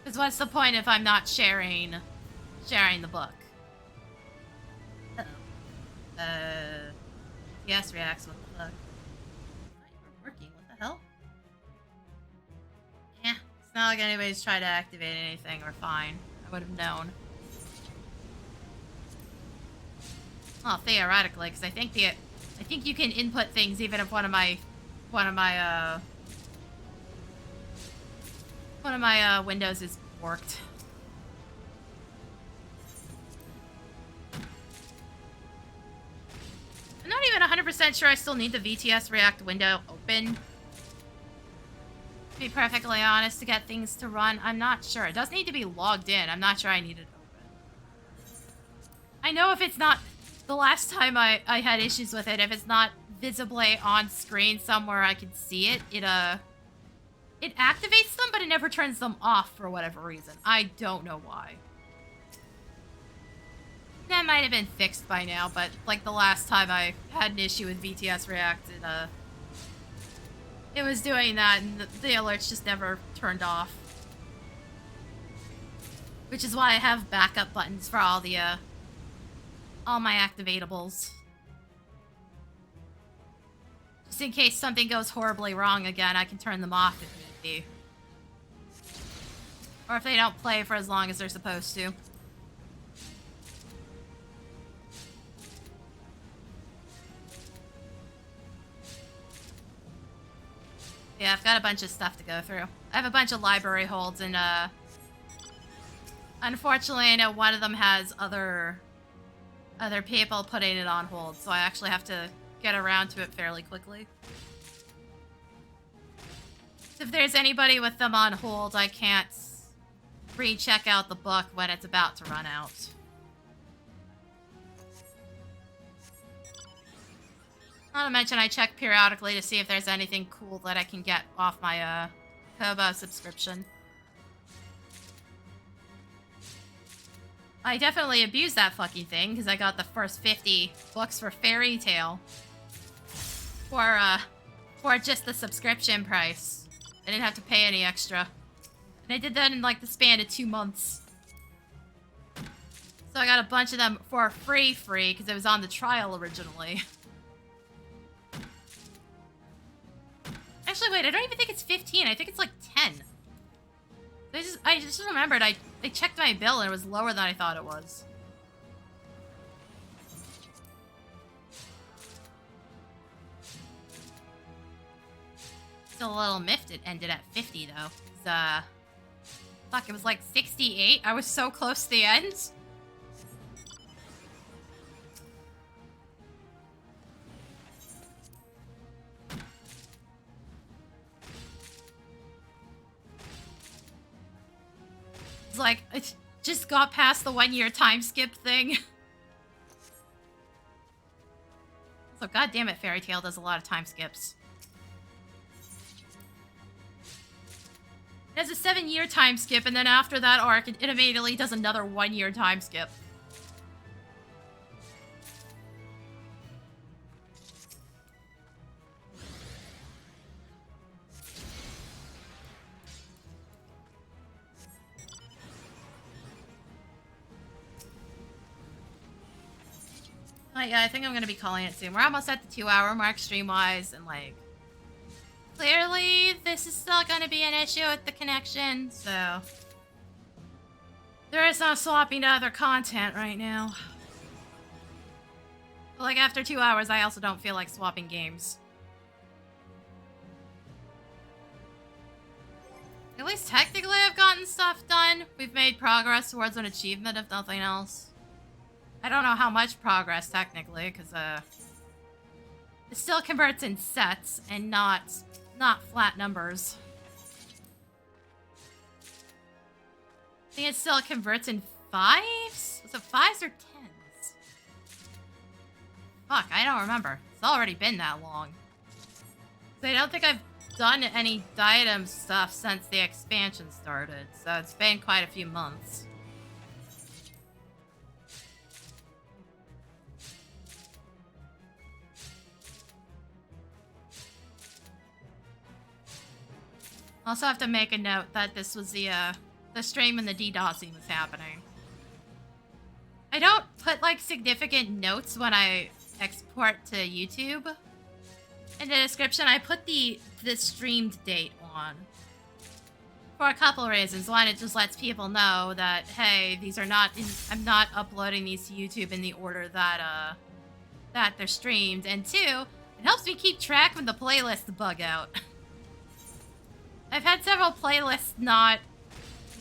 Because what's the point if I'm not sharing the book? Yes, reacts, what the fuck? Working, what the hell? Yeah, it's not like anybody's tried to activate anything. We're fine. I would have known. Well, theoretically, because I think you can input things even if one of my windows is borked. I'm not even 100% sure I still need the VTS React window open. To be perfectly honest, to get things to run, I'm not sure. It does need to be logged in. I'm not sure I need it open. I know if it's not... The last time I had issues with it, if it's not visibly on screen somewhere I can see it, it activates them, but it never turns them off for whatever reason. I don't know why. That might have been fixed by now, but like the last time I had an issue with VTS React, it was doing that, and the alerts just never turned off. Which is why I have backup buttons for all my activatables. Just in case something goes horribly wrong again, I can turn them off if need be. Or if they don't play for as long as they're supposed to. Yeah, I've got a bunch of stuff to go through. I have a bunch of library holds, and unfortunately I know one of them has other people putting it on hold, so I actually have to get around to it fairly quickly. If there's anybody with them on hold, I can't recheck out the book when it's about to run out. Not to mention I check periodically to see if there's anything cool that I can get off my Kobo subscription. I definitely abused that fucking thing, because I got the first 50 books for Fairy Tale for just the subscription price. I didn't have to pay any extra. And I did that in like the span of 2 months. So I got a bunch of them for free, because it was on the trial originally. Actually, wait, I don't even think it's 15. I think it's like 10. I just remembered, I checked my bill and it was lower than I thought it was. Still a little miffed it ended at 50 though. Fuck, it was like 68. I was so close to the end. It's like, it just got past the 1-year time skip thing. So goddamn it, Fairy Tail does a lot of time skips. It has a 7-year time skip, and then after that arc, it immediately does another 1-year time skip. Yeah, I think I'm gonna be calling it soon. We're almost at the 2-hour mark stream-wise, and like, clearly this is still gonna be an issue with the connection, so there is no swapping to other content right now. But like, after 2 hours, I also don't feel like swapping games. At least technically I've gotten stuff done. We've made progress towards an achievement, if nothing else. I don't know how much progress, technically, because, it still converts in sets and not flat numbers. I think it still converts in 5s? Was it 5s or 10s? Fuck, I don't remember. It's already been that long. So I don't think I've done any Diadem stuff since the expansion started, so it's been quite a few months. Also have to make a note that this was the stream when the DDoSing was happening. I don't put, like, significant notes when I export to YouTube. In the description, I put the streamed date on. For a couple reasons. One, it just lets people know that, hey, these are not I'm not uploading these to YouTube in the order that they're streamed. And two, it helps me keep track when the playlists bug out. I've had several playlists not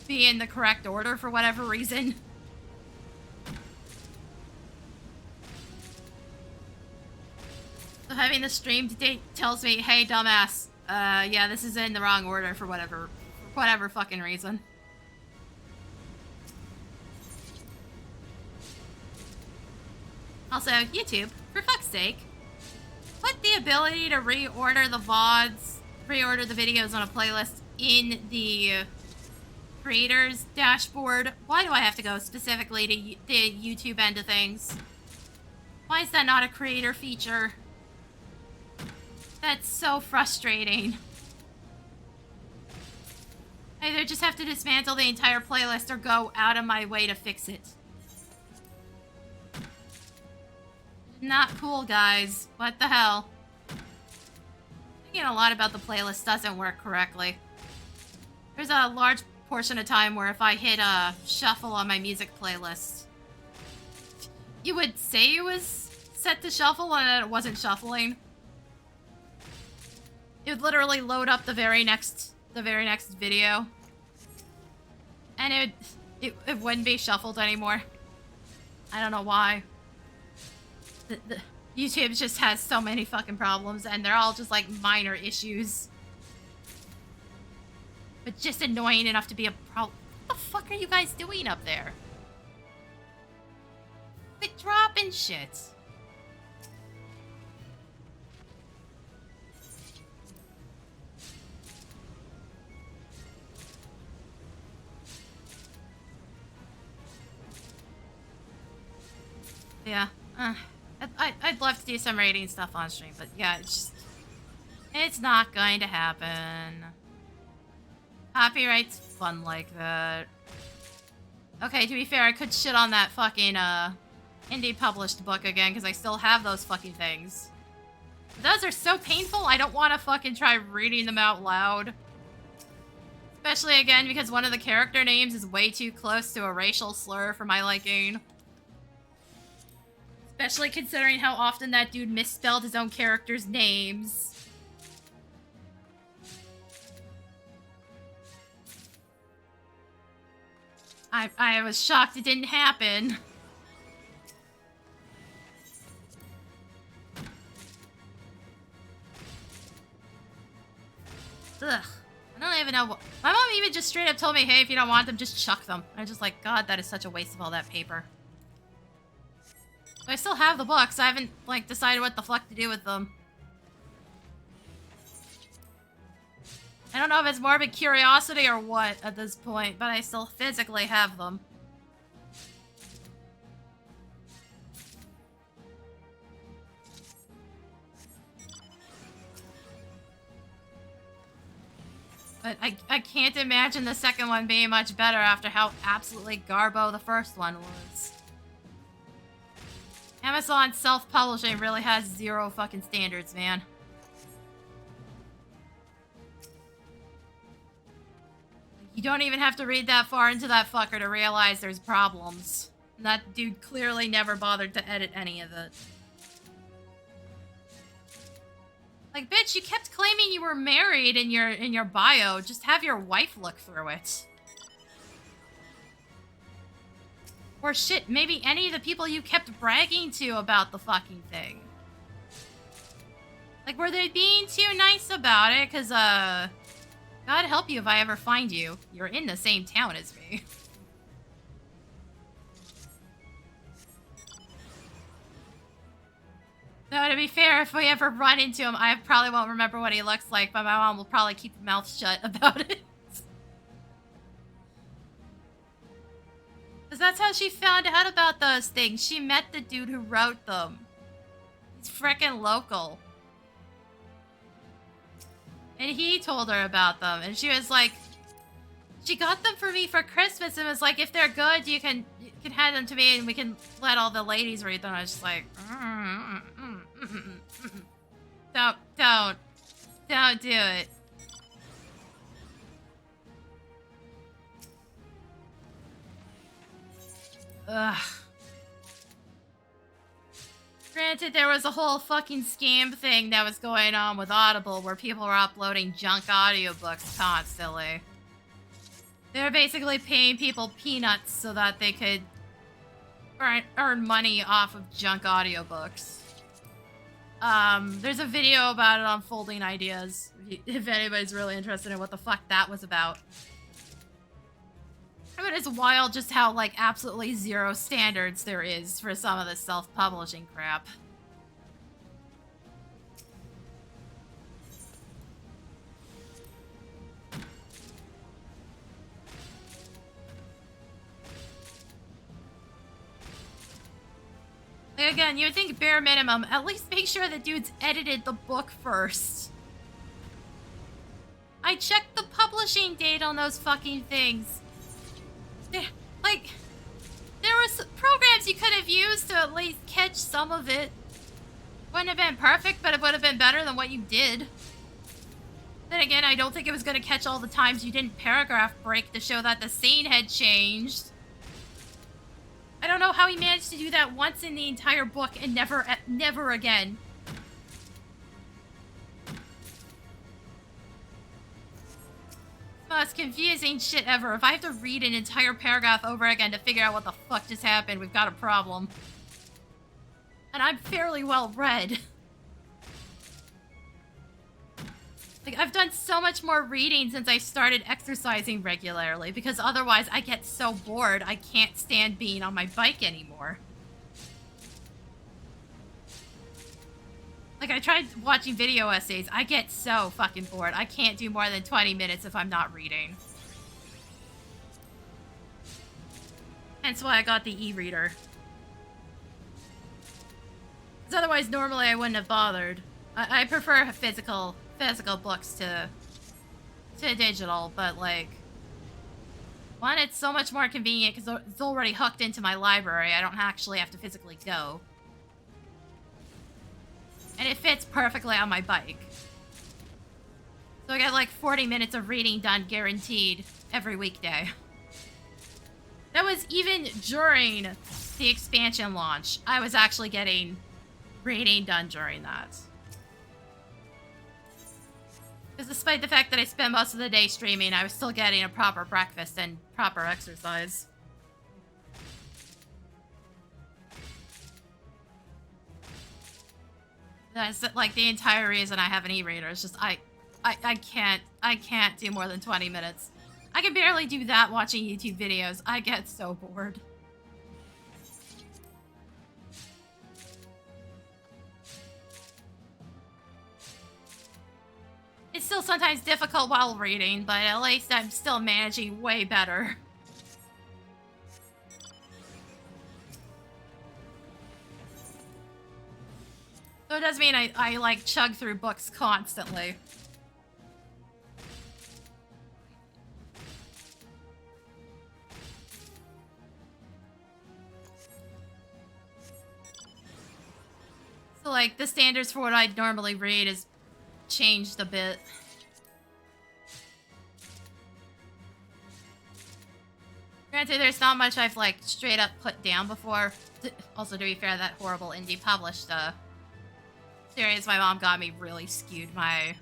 be in the correct order for whatever reason. So having the streamed date tells me, hey, dumbass, yeah, this is in the wrong order for whatever fucking reason. Also, YouTube, for fuck's sake, put the ability to reorder the VODs, reorder the videos on a playlist in the creator's dashboard. Why do I have to go specifically to the YouTube end of things? Why is that not a creator feature? That's so frustrating. I either just have to dismantle the entire playlist or go out of my way to fix it. Not cool, guys. What the hell? Thinking a lot about the playlist doesn't work correctly. There's a large portion of time where if I hit shuffle on my music playlist, you would say it was set to shuffle and it wasn't shuffling. It would literally load up the very next video, and it wouldn't be shuffled anymore. I don't know why. The YouTube just has so many fucking problems, and they're all just like minor issues, but just annoying enough to be a problem. What the fuck are you guys doing up there? Quit dropping shit. Yeah, I'd love to do some rating stuff on stream, but yeah, it's not going to happen. Copyright's fun like that. Okay, to be fair, I could shit on that fucking, indie published book again, because I still have those fucking things. Those are so painful, I don't want to fucking try reading them out loud. Especially, again, because one of the character names is way too close to a racial slur for my liking. Especially considering how often that dude misspelled his own character's names. I was shocked it didn't happen. Ugh. I don't even know what... My mom even just straight up told me, hey, if you don't want them, just chuck them. I was just like, God, that is such a waste of all that paper. I still have the books. I haven't, like, decided what the fuck to do with them. I don't know if it's morbid curiosity or what at this point, but I still physically have them. But I can't imagine the second one being much better after how absolutely garbo the first one was. Amazon self-publishing really has zero fucking standards, man. You don't even have to read that far into that fucker to realize there's problems. And that dude clearly never bothered to edit any of it. Like, bitch, you kept claiming you were married in your bio. Just have your wife look through it. Or shit, maybe any of the people you kept bragging to about the fucking thing. Like, were they being too nice about it? Cause, God help you if I ever find you. You're in the same town as me. No, to be fair, if we ever run into him, I probably won't remember what he looks like, but my mom will probably keep her mouth shut about it. Because that's how she found out about those things. She met the dude who wrote them. He's frickin' local. And he told her about them. And she was like, she got them for me for Christmas and was like, if they're good, you can hand them to me and we can let all the ladies read them. I was just like, don't do it. Ugh. Granted, there was a whole fucking scam thing that was going on with Audible where people were uploading junk audiobooks constantly. They were basically paying people peanuts so that they could earn money off of junk audiobooks. There's a video about it on Folding Ideas, if anybody's really interested in what the fuck that was about. I mean, it's wild just how, like, absolutely zero standards there is for some of this self-publishing crap. Like, again, you would think bare minimum, at least make sure the dude's edited the book first. I checked the publishing date on those fucking things. Like, there were programs you could have used to at least catch some of it. Wouldn't have been perfect, but it would have been better than what you did. Then again, I don't think it was going to catch all the times you didn't paragraph break to show that the scene had changed. I don't know how he managed to do that once in the entire book and never again. Most confusing shit ever. If I have to read an entire paragraph over again to figure out what the fuck just happened, we've got a problem. And I'm fairly well read. Like, I've done so much more reading since I started exercising regularly, because otherwise I get so bored I can't stand being on my bike anymore. Like, I tried watching video essays. I get so fucking bored. I can't do more than 20 minutes if I'm not reading. Hence why I got the e-reader. Because otherwise, normally I wouldn't have bothered. I prefer physical books to digital, but, like... One, it's so much more convenient because it's already hooked into my library. I don't actually have to physically go. And it fits perfectly on my bike. So I get like 40 minutes of reading done guaranteed every weekday. That was even during the expansion launch. I was actually getting reading done during that. Because despite the fact that I spent most of the day streaming, I was still getting a proper breakfast and proper exercise. That's like the entire reason I have an e-reader. It's just I can't do more than 20 minutes. I can barely do that watching YouTube videos. I get so bored. It's still sometimes difficult while reading, but at least I'm still managing way better. So it does mean I like chug through books constantly. So, like, the standards for what I'd normally read is changed a bit. Granted, there's not much I've, like, straight up put down before. Also, to be fair, that horrible indie published, series my mom got me really skewed my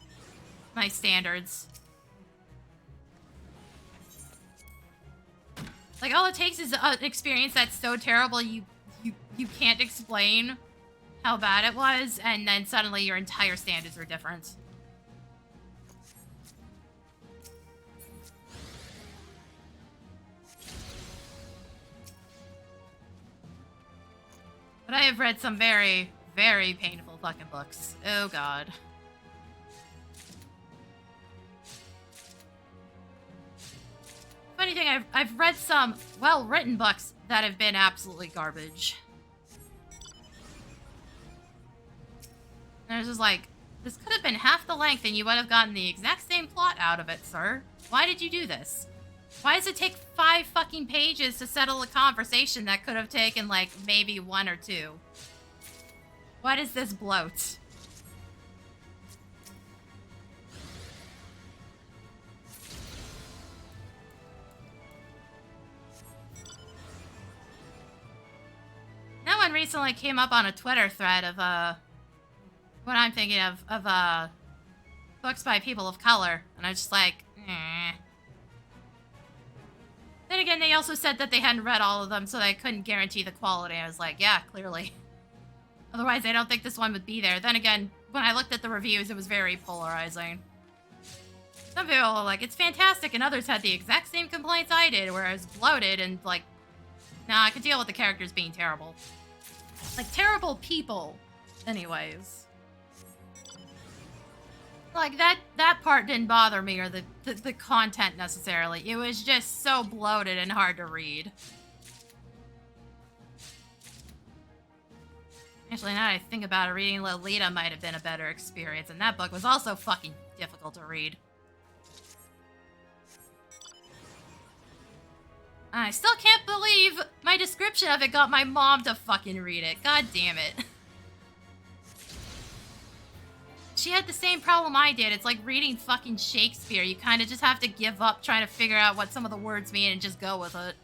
standards. Like, all it takes is an experience that's so terrible you can't explain how bad it was, and then suddenly your entire standards are different. But I have read some very, very painful fucking books. Oh god. Funny thing, I've read some well-written books that have been absolutely garbage. And it's just like, this could have been half the length and you would have gotten the exact same plot out of it, sir. Why did you do this? Why does it take 5 fucking pages to settle a conversation that could have taken, like, maybe 1 or 2? What is this bloat? No one recently came up on a Twitter thread of, what I'm thinking of books by people of color, and I was just like, eh. Then again, they also said that they hadn't read all of them, so they couldn't guarantee the quality. I was like, yeah, clearly. Otherwise, I don't think this one would be there. Then again, when I looked at the reviews, it was very polarizing. Some people were like, it's fantastic, and others had the exact same complaints I did, where I was bloated and like, nah, I could deal with the characters being terrible. Like, terrible people, anyways. Like, that part didn't bother me, or the content necessarily. It was just so bloated and hard to read. Actually, now that I think about it, reading Lolita might have been a better experience, and that book was also fucking difficult to read. I still can't believe my description of it got my mom to fucking read it. God damn it. She had the same problem I did. It's like reading fucking Shakespeare. You kind of just have to give up trying to figure out what some of the words mean and just go with it.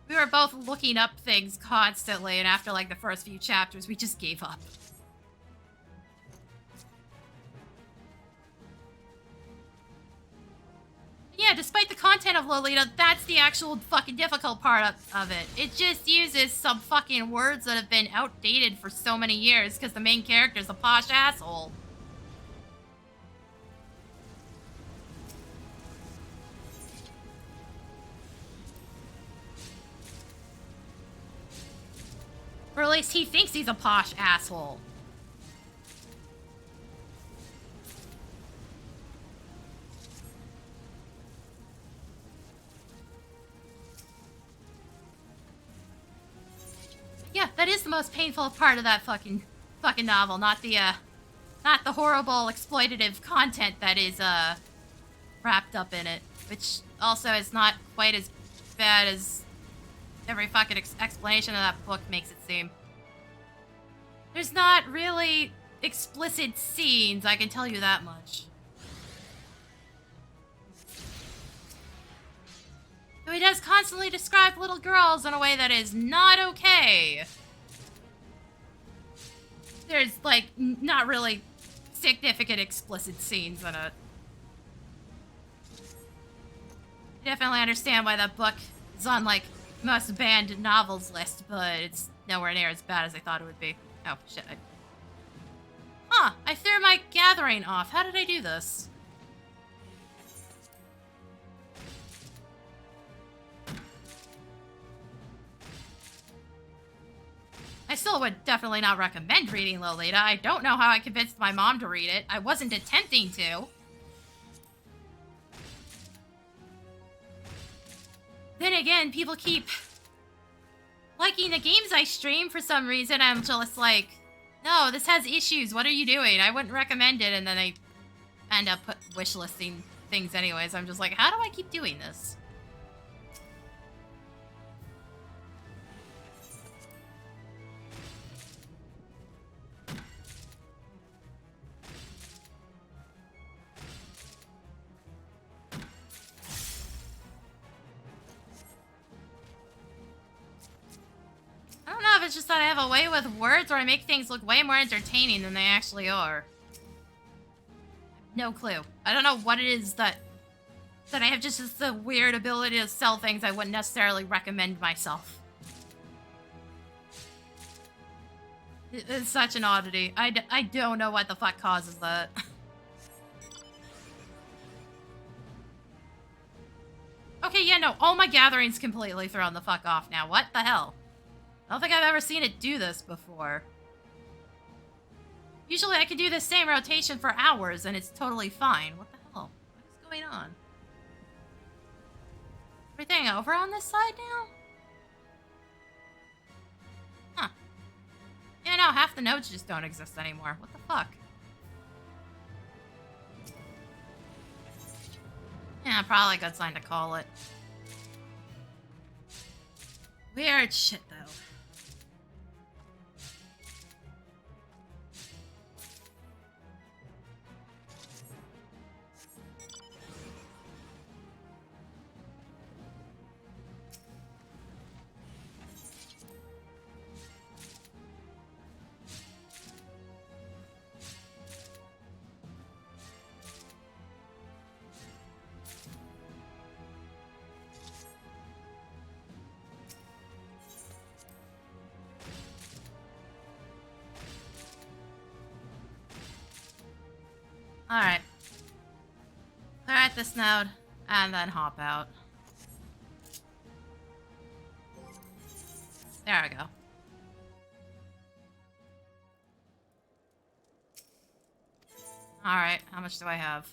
We were both looking up things constantly, and after like the first few chapters, we just gave up. Yeah, despite the content of Lolita, that's the actual fucking difficult part of it. It just uses some fucking words that have been outdated for so many years because the main character's a posh asshole. Or at least he thinks he's a posh asshole. Yeah, that is the most painful part of that fucking novel, not the horrible exploitative content that is wrapped up in it, which also is not quite as bad as every fucking explanation of that book makes it seem. There's not really explicit scenes, I can tell you that much. So he does constantly describe little girls in a way that is not okay. There's, like, not really significant explicit scenes in it. I definitely understand why that book is on, like, most banned novels list, but it's nowhere near as bad as I thought it would be. Oh, shit. I threw my gathering off. How did I do this? I still would definitely not recommend reading Lolita. I don't know how I convinced my mom to read it. I wasn't attempting to. Then again, people keep liking the games I stream for some reason. I'm just like, no, this has issues. What are you doing? I wouldn't recommend it. And then I end up wishlisting things anyways. I'm just like, how do I keep doing this? it's just that I have a way with words where I make things look way more entertaining than they actually are. No clue. I don't know what it is that I have just the weird ability to sell things I wouldn't necessarily recommend myself. It's such an oddity. I don't know what the fuck causes that. Okay, yeah, no, all my gatherings completely thrown the fuck off now. What the hell? I don't think I've ever seen it do this before. Usually I can do the same rotation for hours and it's totally fine. What the hell? What is going on? Everything over on this side now? Huh. Yeah, no, half the nodes just don't exist anymore. What the fuck? Yeah, probably a good sign to call it. Weird shit, though. Alright. Clear out this node, and then hop out. There we go. Alright, how much do I have?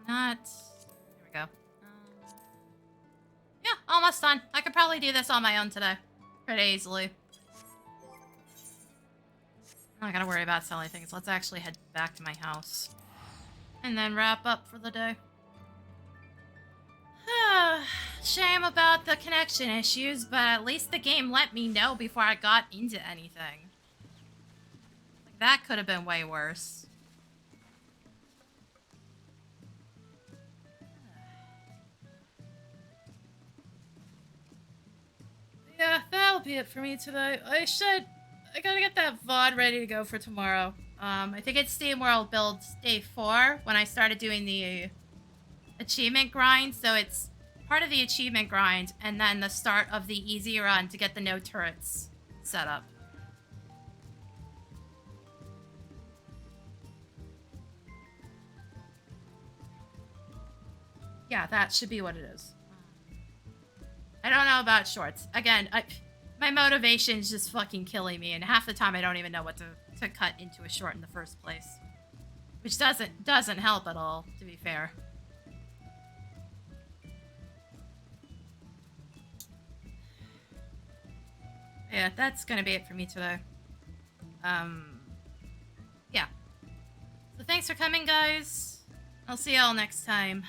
Not... Here we go. Yeah, almost done. I could probably do this on my own today. Pretty easily. I'm not gonna worry about selling things. Let's actually head back to my house. And then wrap up for the day. Shame about the connection issues, but at least the game let me know before I got into anything. Like, that could have been way worse. Yeah, that'll be it for me today. I gotta get that VOD ready to go for tomorrow. I think it's Steam World Build Day 4 when I started doing the achievement grind, so it's part of the achievement grind and then the start of the easy run to get the no turrets set up. Yeah, that should be what it is. I don't know about shorts. Again, my motivation is just fucking killing me, and half the time I don't even know what to cut into a short in the first place. Which doesn't help at all, to be fair. Yeah, that's gonna be it for me today. Yeah. So thanks for coming, guys. I'll see y'all next time.